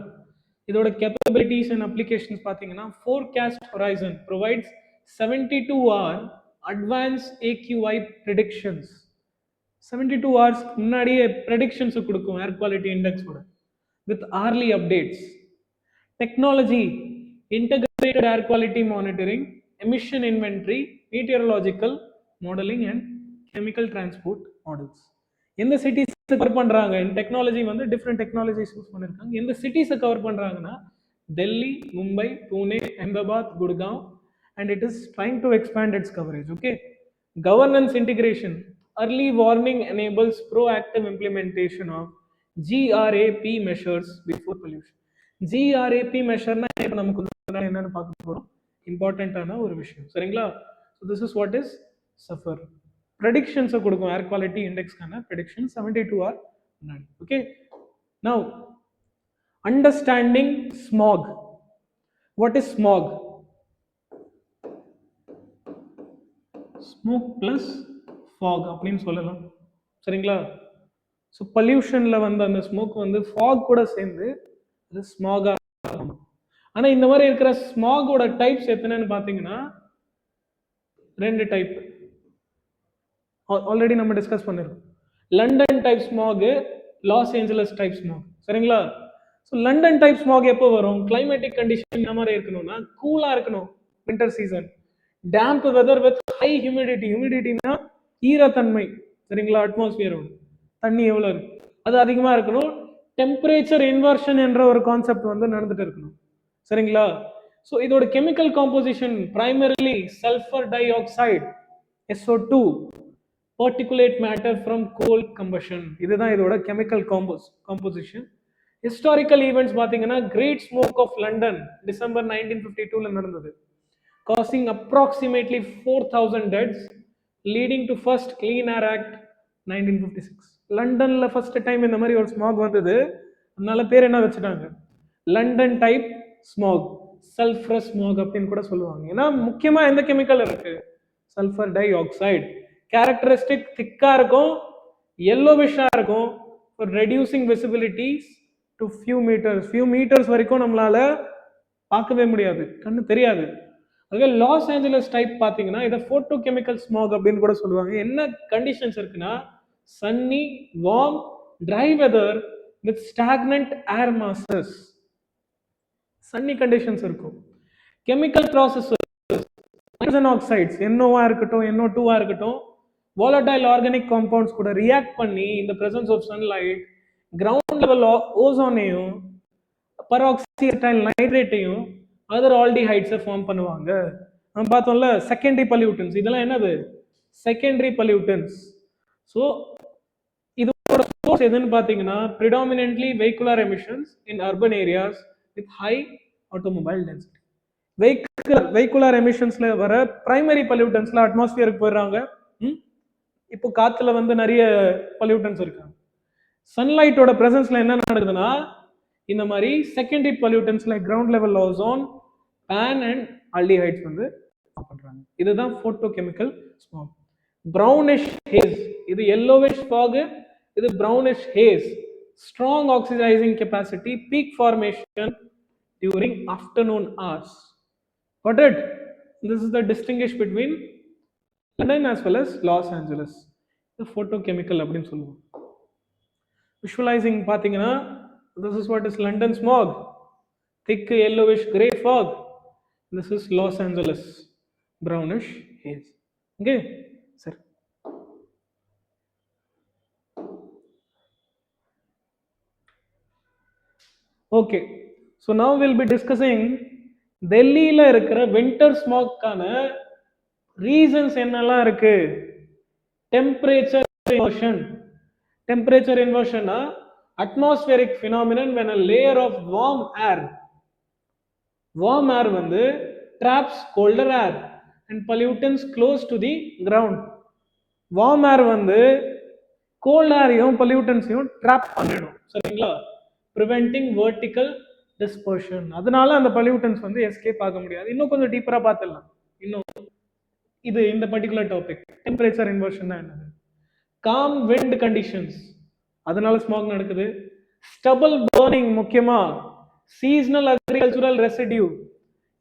இதோட கேப்பபிலிட்டிஸ் அண்ட் அப்ளிகேஷன்ஸ் பார்த்தீங்கன்னா forecast horizon provides 72 hour advanced AQI predictions. 72 hours முன்னாடியே ப்ரெடிக்ஷன்ஸ் கொடுக்கும் ஏர் குவாலிட்டி இண்டெக்ஸோட with hourly updates. Technology, integrated air quality monitoring, emission inventory, meteorological modeling and chemical transport models. எந்த சிட்டிஸ் கவர் பண்றாங்க, டெக்னாலஜி வந்து டிஃப்ரெண்ட் டெக்னாலஜிஸ் யூஸ் பண்ணிருக்காங்க. எந்த சிட்டிஸை கவர் பண்றாங்கன்னா Delhi, Mumbai, Pune, Ahmedabad, குர்காவ், and it is trying to expand its coverage. Okay. Governance integration, early warning enables proactive implementation of GRAP measures before pollution. ஜிஆர்ஏபி மெஷர்னா இப்போ நமக்கு என்னன்னு பார்க்க போகிறோம், இம்பார்ட்டண்ட்டான ஒரு விஷயம். சரிங்களா? So this is what is SAFAR. ப்ரெடிக்ஷன்ஸை கொடுக்கும் ஏர் குவாலிட்டி இண்டெக்ஸ்க்கான ப்ரெடிக்ஷன் 72 hour முன்னாடி. Okay. Now understanding smog. What is smog? Smoke plus fog அப்படின்னு சொல்லலாம். சரிங்களா? ஸோ பொல்யூஷனில் வந்து அந்த ஸ்மோக் வந்து ஃபாக் கூட சேர்ந்து அது ஸ்மாகா. ஆனா இந்த மாதிரி இருக்கிற ஸ்மாகோட டைப்ஸ் எத்தனைன்னு பாத்தீங்கன்னா 2 டைப் ஆல்ரெடி நம்ம டிஸ்கஸ் பண்ணிருக்கோம். London type smog, Los Angeles type smog. சரிங்களா? ஸோ லண்டன் டைப் ஸ்மாக் எப்போ வரும்? கிளைமேட்டிக் கண்டிஷன் என்ன மாதிரி இருக்கணும்னா கூலா இருக்கணும், winter season, damp weather with high humidity. ஹியூமிடிட்டினா ஈரத்தன்மை. சரிங்களா? அட்மாஸ்பியரோட தண்ணி எவ்வளவு இருக்கு அது அதிகமா இருக்கணும். டெம்பரேச்சர் இன்வர்ஷன் என்ற ஒரு கான்செப்ட் வந்து நடந்துட்டு இருக்கணும். சரிங்களா? ஸோ இதோட chemical composition primarily sulphur dioxide, SO2, particulate matter from coal combustion. இதுதான் இதோட கெமிக்கல் காம்போசிஷன். ஹிஸ்டாரிக்கல் ஈவெண்ட்ஸ் பார்த்தீங்கன்னா great smoke of London December 1952ல நடந்தது, causing approximately 4,000 deaths, leading to first Clean Air Act 1956. லண்டன்ல ஃபர்ஸ்ட் டைம் இந்த மாதிரி ஒரு ஸ்மாக் வந்தது. அதனால பேர் என்ன வச்சுட்டாங்க? London type smack, sulphurous smack அப்படின்னு கூட சொல்லுவாங்க. ஏன்னா முக்கியமா எந்த கெமிக்கல் இருக்கு? Sulphur di oxide. கேரக்டரிஸ்டிக் திக்கா இருக்கும், yellowisha இருக்கும், for reducing visibilities to few meters வரைக்கும் நம்மளால பார்க்கவே முடியாது, கண்ணு தெரியாது. அதுவே லாஸ் ஏஞ்சலஸ் டைப் பார்த்தீங்கன்னா இதை போட்டோ கெமிக்கல் ஸ்மாக் அப்படின்னு கூட சொல்லுவாங்க. என்ன கண்டிஷன்ஸ் இருக்குன்னா sunny, warm, dry weather with stagnant air masses. Sunny conditions இருக்கும். கெமிக்கல் ப்ராசஸ், நைட்ரஜன் ஆக்சைட்ஸ், NO-வா இருக்கட்டும், NO2-வா இருக்கட்டும், volatile organic compounds கூட ரியாக்ட் பண்ணி இந்த presence of sunlight ground level ஓசோனையும் பராக்சிடைல் நைட்ரேட்டையும் அதர் ஆல்டிஹைட்ஸை ஃபார்ம் பண்ணுவாங்க. நம்ம பார்த்தோம்ல செகண்டரி பொல்யூட்டன்ஸ். இதெல்லாம் என்னது? Secondary pollutants. ஸோ இதோட சோர்ஸ் எதுன்னு பார்த்தீங்கன்னா predominantly vehicular emissions in urban areas with high automobile density. Vehicular எமிஷன்ஸ்ல வர பிரைமரி பொல்யூட்டன்ஸ்ல அட்மாஸ்பியருக்கு போயிடுறாங்க. இப்போ காத்துல வந்து நிறைய பொல்யூட்டன்ஸ் இருக்காங்க. சன்லைட்டோட பிரசன்ஸ்ல என்ன நடக்குதுன்னா இந்த மாதிரி secondary pollutants like ground level ozone, PAN and aldehydes வந்து பண்றாங்க. இதுதான் photochemical smog. brownish haze, இது yellowish fog, இது brownish haze. strong oxidizing capacity, peak formation during afternoon hours. Got it? This is the distinguish between London as well as Los Angeles. இது photochemical அப்படின்னு சொல்லுவோம். விஷுவலைசிங் பார்த்தீங்கன்னா, this is what is London smog, thick yellowish gray fog. This is Los Angeles brownish haze. Okay, sir. Okay, so now we'll be discussing டெல்லியில இருக்கிற வின்டர் ஸ்மாக்கான ரீசன்ஸ் என்னெல்லாம் இருக்கு. Temperature inversion. டெம்பரேச்சர் இன்வர்ஷன்னா atmospheric phenomenon when a layer of warm air வந்து traps colder air and pollutants close to the ground. warm air வந்து cold airயும் pollutantஸையும் ட்ராப் பண்ணிடும். சரிங்களா? preventing vertical dispersion. அதனால அந்த pollutants வந்து எஸ்கேப் ஆக முடியாது. இன்னும் கொஞ்சம் டீப்பரா பார்த்துடலாம். இன்னும் இது இந்த பர்டிகுலர் டாபிக் டெம்பரேச்சர் இன்வர்ஷன் என்னது. காம் விண்ட் கண்டிஷன்ஸ், அதனால ஸ்மாக் நடக்குது. ஸ்டபிள் பர்னிங், முக்கியமா சீசனல் அக்ரிகல்ச்சுரல் ரெசிடியூ.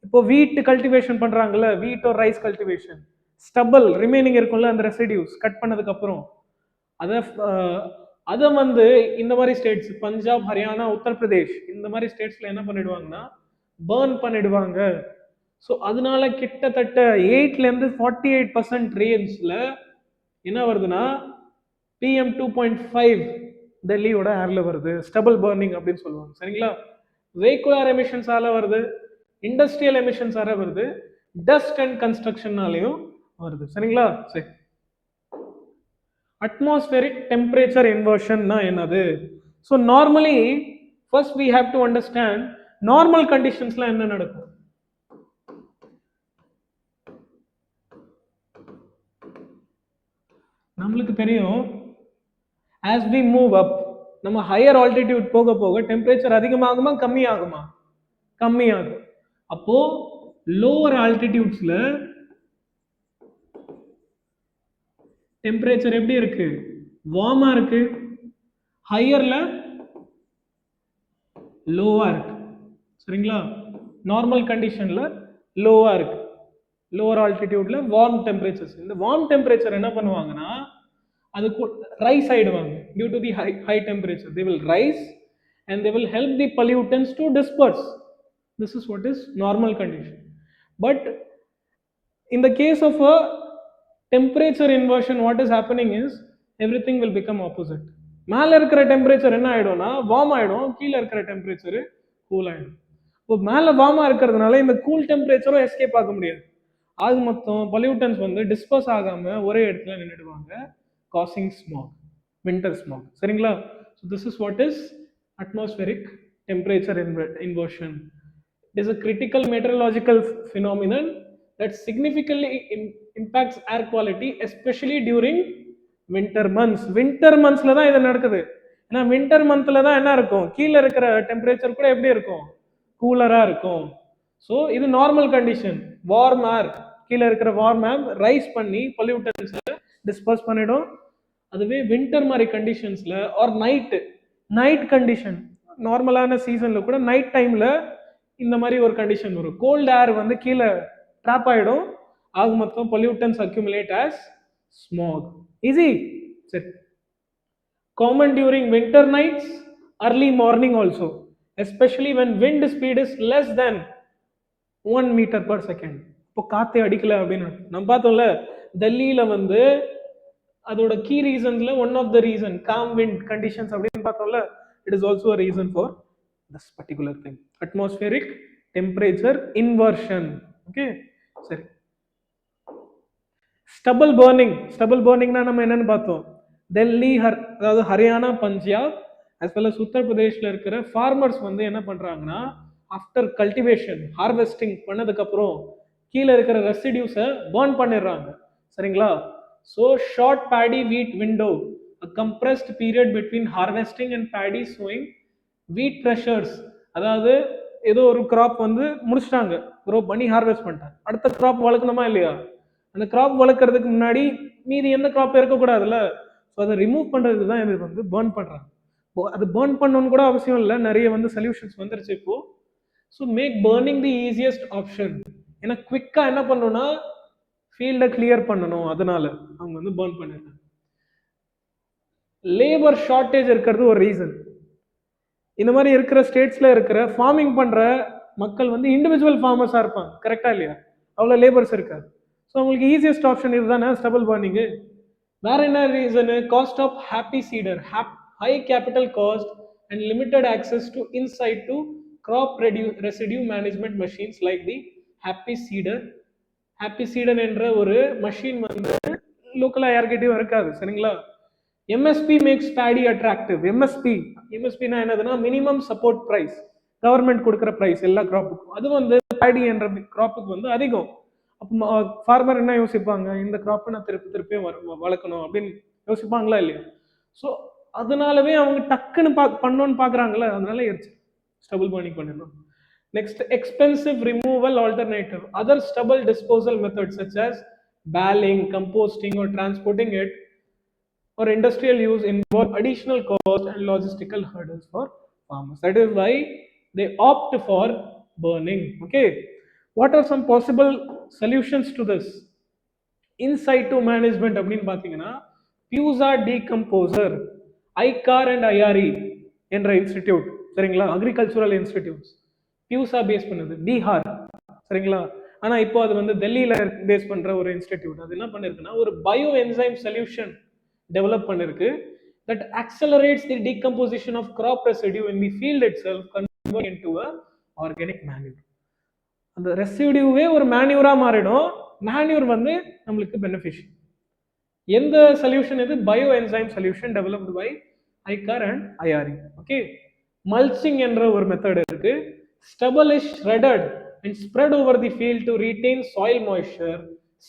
இப்போ வீட் கல்டிவேஷன் பண்றாங்கல்ல, வீட் ஒரு ரைஸ் கல்டிவேஷன், ஸ்டபிள் ரிமைனிங் இருக்கும்ல அந்த ரெசிடியூஸ் கட் பண்ணதுக்கு அப்புறம் அதை வந்து இந்த மாதிரி ஸ்டேட்ஸ் பஞ்சாப், ஹரியானா, உத்தரப்பிரதேஷ் இந்த மாதிரி ஸ்டேட்ஸ்ல என்ன பண்ணிடுவாங்கன்னா பர்ன் பண்ணிடுவாங்க. ஸோ அதனால கிட்டத்தட்ட 8% ரேஞ்ச்ல என்ன வருதுன்னா PM 2.5 டெல்லியோட ஏர்ல வருது. ஸ்டபிள் பர்னிங் அப்படின்னு சொல்லுவாங்க. சரிங்களா? வெஹிகுலர் எமிஷன்ஸால வருது, இண்டஸ்ட்ரியல் எமிஷன்ஸால வருது, டஸ்ட் அண்ட் கன்ஸ்ட்ரக்ஷனாலையும் வருது. சரிங்களா? சரி. அட்மாஸ்பரிக் டெம்பரேச்சர் இன்வர்ஷன்னா என்னது? So normally first we have to understand normal கண்டிஷன்ஸ்ல என்ன நடக்கும். நம்மளுக்கு தெரியும், as we move up, நம்ம ஹையர் ஆல்டிடியூட் போக போக டெம்பரேச்சர் அதிகமாகுமா கம்மியாகுமா? கம்மியாகும். அப்போ லோவர் ஆல்டிடியூட்ஸ்ல டெம்பரேச்சர் எப்படி இருக்கு? வார்மா இருக்கு. ஹையர்ல லோவா இருக்கு. சரிங்களா? நார்மல் கண்டிஷன்ல லோவா இருக்கு. லோவர் ஆல்டிடியூட்ல வார்ம் டெம்பரேச்சர்ஸ். இந்த வார்ம் டெம்பரேச்சர் என்ன பண்ணுவாங்கன்னா அது ரைஸ் ஆயிடுவாங்க. Due to the high temperature they will rise and they will help the pollutants to disperse. This is what is normal condition. But in the case of a temperature inversion, what is happening is everything will become opposite. மேல இருக்கிற டெம்பரேச்சர் என்ன ஆயிடும்னா வார்ம் ஆயிடும், கீழே இருக்கிற டெம்பரேச்சர் கூல் ஆயிடும். இப்போ மேல வார்மா இருக்கிறதுனால இந்த கூல் டெம்பரேச்சரும் எஸ்கேப் ஆக முடியாது. ஆக மொத்தம் பொல்யூட்டன்ஸ் வந்து டிஸ்பர்ஸ் ஆகாம ஒரே இடத்துல நின்றுடுவாங்க, causing smog, winter smog. சரிங்களா? So this is what is atmospheric temperature inversion. It is a critical meteorological phenomenon that significantly impacts air quality, especially during winter months. winter monthsல தான் இது நடக்குது. ஏன்னா winter monthல தான் என்ன இருக்கும், கீழே இருக்கிற டெம்பரேச்சர் கூட எப்படி இருக்கும், கூலரா இருக்கும். ஸோ இது நார்மல் கண்டிஷன். வார்ம் ஏர், கீழே இருக்கிற வார்ம் ஏர் ரைஸ் பண்ணி பொல்யூட்டன்ஸை டிஸ்பர்ஸ் பண்ணிடும். அதுவே வின்டர் மாதிரி கண்டிஷன்ஸ்ல ஆர் நைட் கண்டிஷன், நார்மலான சீசன்ல கூட நைட் டைம்ல இந்த மாதிரி ஒரு கண்டிஷன் வரும். கோல்ட் ஏர் வந்து கீழே ட்ராப் ஆயிடும். ஆக மொத்தம் pollutants accumulate as smog. Easy. சரி. Common during winter nights, early morning also, especially when wind speed is less than 1 meter per second. இப்போ காத்தே அடிக்கல அப்படின்னு நம்ம பார்த்தோம்ல டெல்லியில வந்து அதோட கீ ரீசன்ஸ்ல one of the reason calm wind conditions அப்படின்னு பார்த்தோம்ல. It is also a reason for this particular thing, atmospheric temperature inversion. ஓகே, சரி. ஸ்டபிள் பர்னிங்னா நம்ம என்னன்னு பார்த்தோம். டெல்லி, அதாவது Haryana, Punjab as well as உத்தரப்பிரதேஷ்ல இருக்கிற ஃபார்மர்ஸ் வந்து என்ன பண்றாங்கன்னா ஆஃப்டர் கல்டிவேஷன் ஹார்வெஸ்டிங் பண்ணதுக்கு அப்புறம் கீழே இருக்கிற ரெசிடியூஸை பர்ன் பண்ணிடுறாங்க. சரிங்களா? ஸோ ஷார்ட் பேடி வீட் window, a compressed period between harvesting and paddy sowing, wheat pressures, அதாவது ஏதோ ஒரு கிராப் வந்து முடிச்சிட்டாங்க, க்ரோ பண்ணி ஹார்வெஸ்ட் பண்ணிட்டாங்க. அடுத்த கிராப் வளர்க்கணுமா இல்லையா? அந்த கிராப் வளர்க்கறதுக்கு முன்னாடி மீதி எந்த கிராப் இருக்கக்கூடாதுல்ல. ஸோ அதை ரிமூவ் பண்ணுறதுக்கு தான் இது வந்து பேர்ன் பண்ணுறாங்க. அது பேர்ன் பண்ணணும்னு கூட அவசியம் இல்லை, நிறைய வந்து சொல்யூஷன்ஸ் வந்துருச்சு இப்போ. So make burning the easiest option. ஏன்னா குவிக்காக என்ன பண்ணணும்னா ஃபீல்டை கிளியர் பண்ணணும், அதனால அவங்க வந்து பேர்ன் பண்ணிருக்காங்க. லேபர் ஷார்ட்டேஜ் இருக்கிறது ஒரு ரீசன். இந்த மாதிரி இருக்கிற ஸ்டேட்ஸ்ல இருக்கிற ஃபார்மிங் பண்ற மக்கள் வந்து இண்டிவிஜுவல் ஃபார்மர்ஸா இருப்பாங்க, கரெக்டா இல்லையா? அவ்வளோ லேபர்ஸ் இருக்காது. ஸோ உங்களுக்கு ஈஸியஸ்ட் ஆப்ஷன் இதுதானே ஸ்டபிள் பார்னிங். வேற என்ன reason? Cost of happy seeder, high capital cost and limited access to இன்சைட் situ crop residue management machines like the happy seeder. Happy seeder என்ற ஒரு மெஷின் வந்து லோக்கலா யார்கிட்டயும் இருக்காது, சரிங்களா? MSP makes paddy attractive. எம்எஸ்பினா என்னதுன்னா மினிமம் சப்போர்ட் பிரைஸ், கவர்மெண்ட் கொடுக்குற பிரைஸ் எல்லா கிராப்புக்கும். அது வந்து பேடி என்ற கிராப்புக்கு வந்து அதிகம். அப்போ ஃபார்மர் என்ன யோசிப்பாங்க, இந்த கிராப்பை நான் திருப்பியும் வளர்க்கணும் அப்படின்னு யோசிப்பாங்களா இல்லையா? ஸோ அதனாலவே அவங்க டக்குன்னு பண்ணணும்னு பார்க்குறாங்களே, அதனால ஸ்டபிள் பார்னிங் பண்ணணும். Next, expensive removal alternative. Other stubble disposal methods such as baling, composting or transporting it or industrial use involve additional cost and logistical hurdles for farmers. That is why they opt for burning. Okay, what are some possible solutions to this? In-situ management அப்படின்னு பார்த்தீங்கன்னா பியூசா டீகம்போசர், ஐகார் அண்ட் ஐஆர்இ என்ற இன்ஸ்டிடியூட், சரிங்களா? அக்ரிகல்ச்சுரல் இன்ஸ்டிடியூட்ஸ் பியூசா பேஸ் பண்ணுது, பீகார், சரிங்களா? ஆனா இப்போ அது வந்து டெல்லியில பேஸ் பண்ற ஒரு இன்ஸ்டிடியூட். அது என்ன பண்ணிருக்குன்னா ஒரு பயோ என்சைம் சொல்யூஷன் டெவலப் பண்ணிருக்கு that accelerates the decomposition of crop residue in the field itself, converting into a organic manure. அந்த ரெசிடியூவே ஒரு மேன்யூரா மாறிடும். மேன்யூர் வந்து நம்மளுக்கு பெனிஃபிஷியல். எந்த சொல்யூஷன் இது? Bio enzyme solution developed by ICAR and IRE. Okay, mulching என்ற ஒரு மெத்தட் இருக்கு. Stubble is shredded and spread over the field to retain soil moisture,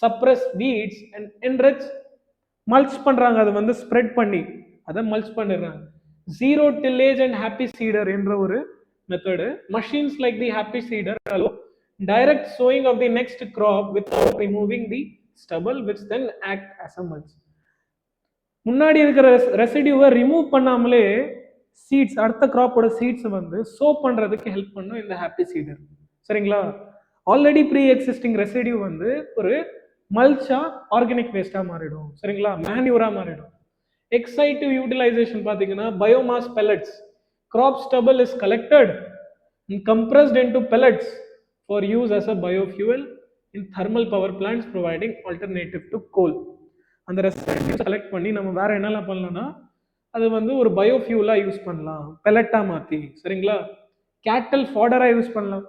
suppress weeds and enrich. Mulch பண்றாங்க, அதை வந்து ஸ்ப்ரெட் பண்ணி அதை மல்ச் பண்ணிடுறாங்க. Zero tillage and happy seeder என்ற ஒரு method. Machines like the happy சீடர் allow direct sowing of the next crop without removing the stubble, which then act as a mulch. முன்னாடி இருக்கிற ரெசிடியூவை ரிமூவ் பண்ணாமலே சீட்ஸ், அடுத்த கிராப்போட சீட்ஸ் வந்து சோ பண்றதுக்கு ஹெல்ப் பண்ணும் இந்த ஹாப்பி சீடர், சரிங்களா? ஆல்ரெடி ப்ரீ எக்ஸிஸ்டிங் ரெசிடியூ வந்து ஒரு மல்ச்சா ஆர்கானிக் வேஸ்டா மாறிடும், சரிங்களா? மேன்யூரா மாறிடும். எக்ஸைட்டிவ் யூட்டிலைசேஷன் பார்த்தீங்கன்னா biomass pellets. Crop stubble is collected and compressed into pellets for use as a biofuel in thermal power plants, providing alternative to coal. அந்த ரெசிடியூஸ் கலெக்ட் பண்ணி நம்ம வேற என்னெல்லாம் பண்ணலாம்னா அது வந்து ஒரு பயோஃபியூலா யூஸ் பண்ணலாம், பெலட்டா மாத்தி, சரிங்களா? கேட்டல் ஃபாடரா யூஸ் பண்ணலாம்.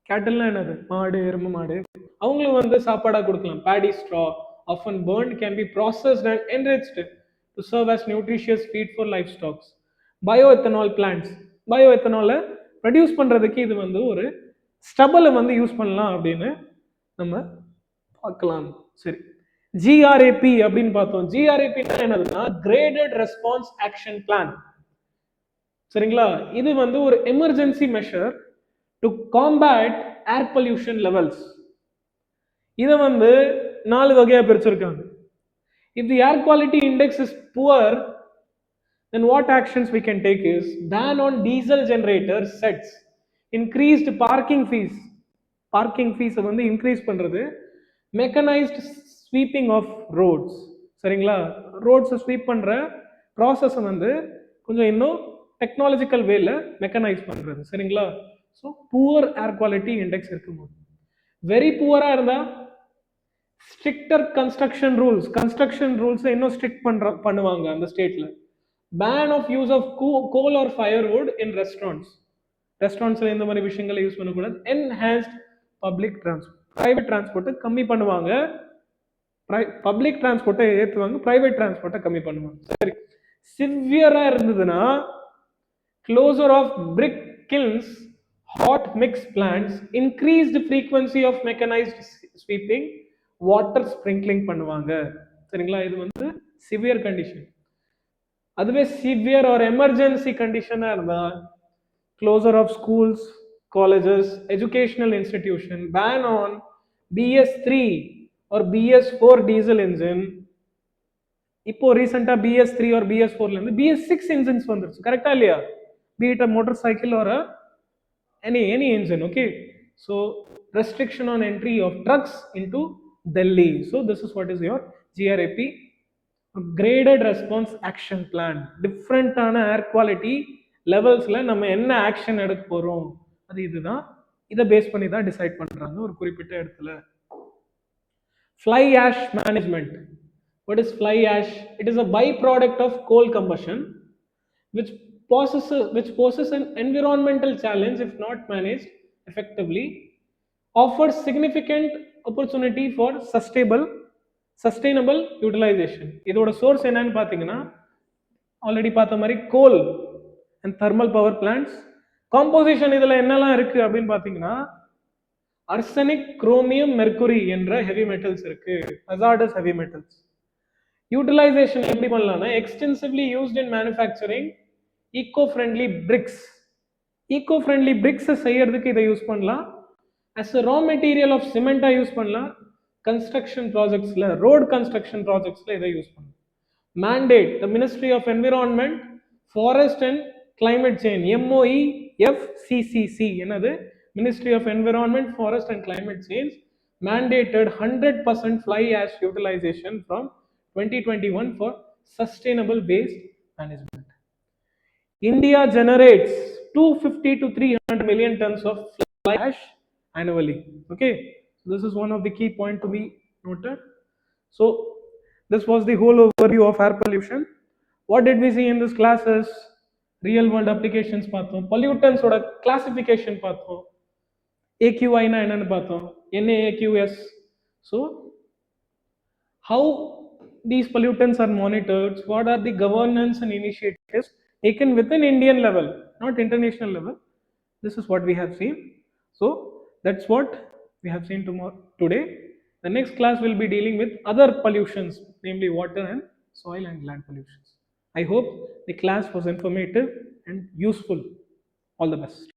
கேட்டல்னா என்னது? மாடு, எருமை மாடு, அவங்களுக்கு வந்து சாப்பாடா கொடுக்கலாம். Bedi straw often burned can be processed and enriched to serve as nutritious feed for livestock. Bioethanol plants, பயோஎத்தனால ப்ரொடியூஸ் பண்றதுக்கு இது வந்து ஒரு ஸ்டபிளை வந்து யூஸ் பண்ணலாம் அப்படின்னு நம்ம பார்க்கலாம். சரி, ஜிஆர்ஏபி அப்படின்னு பார்த்தோம். ஜிஆர்ஏபி என்னதுன்னா கிரேடட் ரெஸ்பான்ஸ் ஆக்ஷன் பிளான், சரிங்களா? இது வந்து ஒரு emergency measure to combat air pollution levels. இதை வந்து 4 வகையா பிரிச்சிருக்காங்க. If the air quality index is poor, then what actions we can take is ban on diesel generator sets, increased parking fees வந்து இன்க்ரீஸ் பண்றது, மெக்கனைஸ்ட் ஸ்வீப்பிங் ஆஃப் ரோட்ஸ், சரிங்களா? ரோட்ஸை ஸ்வீப் பண்ற ப்ராசஸ் வந்து கொஞ்சம் இன்னும் டெக்னாலஜிக்கல் வேல மெக்கனைஸ் பண்றது, சரிங்களா? So poor air quality index இருக்கும்போது, வெரி புவரா இருந்தா ஸ்ட்ரிக்டர் கன்ஸ்ட்ரக்ஷன் ரூல்ஸ் இன்னும் ஸ்ட்ரிக்ட் பண்ணுவாங்க அந்த ஸ்டேட்ல. Ban of use of coal or firewood in ரெஸ்டாரண்ட்ஸ்ல இந்த மாதிரி விஷயங்களை யூஸ் பண்ணக்கூடாது. என்ஹான்ஸ்ட் பப்ளிக் டிரான்ஸ்போர்ட், பிரைவேட் டிரான்ஸ்போர்ட்டை கம்மி பண்ணுவாங்க, பப்ளிக் டிரான்ஸ்போர்ட்டை ஏற்றுவாங்க, பிரைவேட் டிரான்ஸ்போர்ட்டை கம்மி பண்ணுவாங்க. சரி, சிவியரா இருந்ததுன்னா closure of brick kilns, hot mix plants, increased frequency of mechanized sweeping, water sprinkling பண்ணுவாங்க, சரிங்களா? இது வந்து சிவியர் கண்டிஷன். அதுவே சிவியர் ஒரு எமர்ஜென்சி கண்டிஷனா இருந்தா closure of schools, colleges, educational institution ban on BS3 or BS4 diesel engine. இப்போ ரீசெண்டா BS3 or BS4ல இருந்து BS6 engines வந்துருச்சு, கரெக்டா இல்லையா? Be it a motorcycle or a any engine, okay? So restriction on entry of trucks into Delhi. So this is what is your GRAP, graded response action plan. Different ஆன air quality levelsல நம்ம என்ன ஆக்ஷன் எடுக்க போறோம், அது இதுதான். இதை பேஸ் பண்ணி தான் டிசைட் பண்றாங்க ஒரு குறிப்பிட்ட இடத்துல. Fly ash management. What is fly ash? It is a byproduct of coal combustion, which poses an environmental challenge if not managed effectively, offers significant opportunity for sustainable utilization. இதோட சோர்ஸ் என்னன்னு பார்த்தீங்கன்னா ஆல்ரெடி பார்த்த மாதிரி coal and thermal power plants. Composition இதில் என்னெல்லாம் இருக்கு அப்படின்னு பார்த்தீங்கன்னா அர்சனிக், குரோமியம், மெர்குரி என்ற ஹெவி மெட்டல்ஸ் இருக்கு, ஹசார்டஸ் ஹெவி மெட்டல்ஸ். யூட்டிலைசேஷன் எப்படி பண்ணலாம்னா extensively used in manufacturing eco friendly bricks. Eco friendly bricks செய்யறதுக்கு இதை யூஸ் பண்ணலாம். as a raw material of cement use பண்ணலாம். கன்ஸ்ட்ரக்ஷன் ப்ராஜெக்ட்ஸ்ல, ரோட் கன்ஸ்ட்ரக்ஷன் ப்ராஜெக்ட்ஸ்ல இதை யூஸ் பண்ணலாம். mandate the Ministry of Environment, Forest and Climate Change, MOEFCCC, என்னது Ministry of Environment, Forest and Climate Change mandated 100% fly ash utilization from 2021 for sustainable waste management. India generates 250 to 300 million tons of fly ash annually. Okay, so this is one of the key points to be noted. So this was the whole overview of air pollution. What did we see in this classes? Real world applications பார்த்தோம், pollutants ஓட classification பார்த்தோம், AQI னா என்னன்னு பார்த்தோம், NAAQS. So how these pollutants are monitored, what are the governance and initiatives taken within Indian level, not international level. This is what we have seen. So that's what we have seen today. The next class will be dealing with other pollutions, namely water and soil and land pollutions. I hope the class was informative and useful. All the best.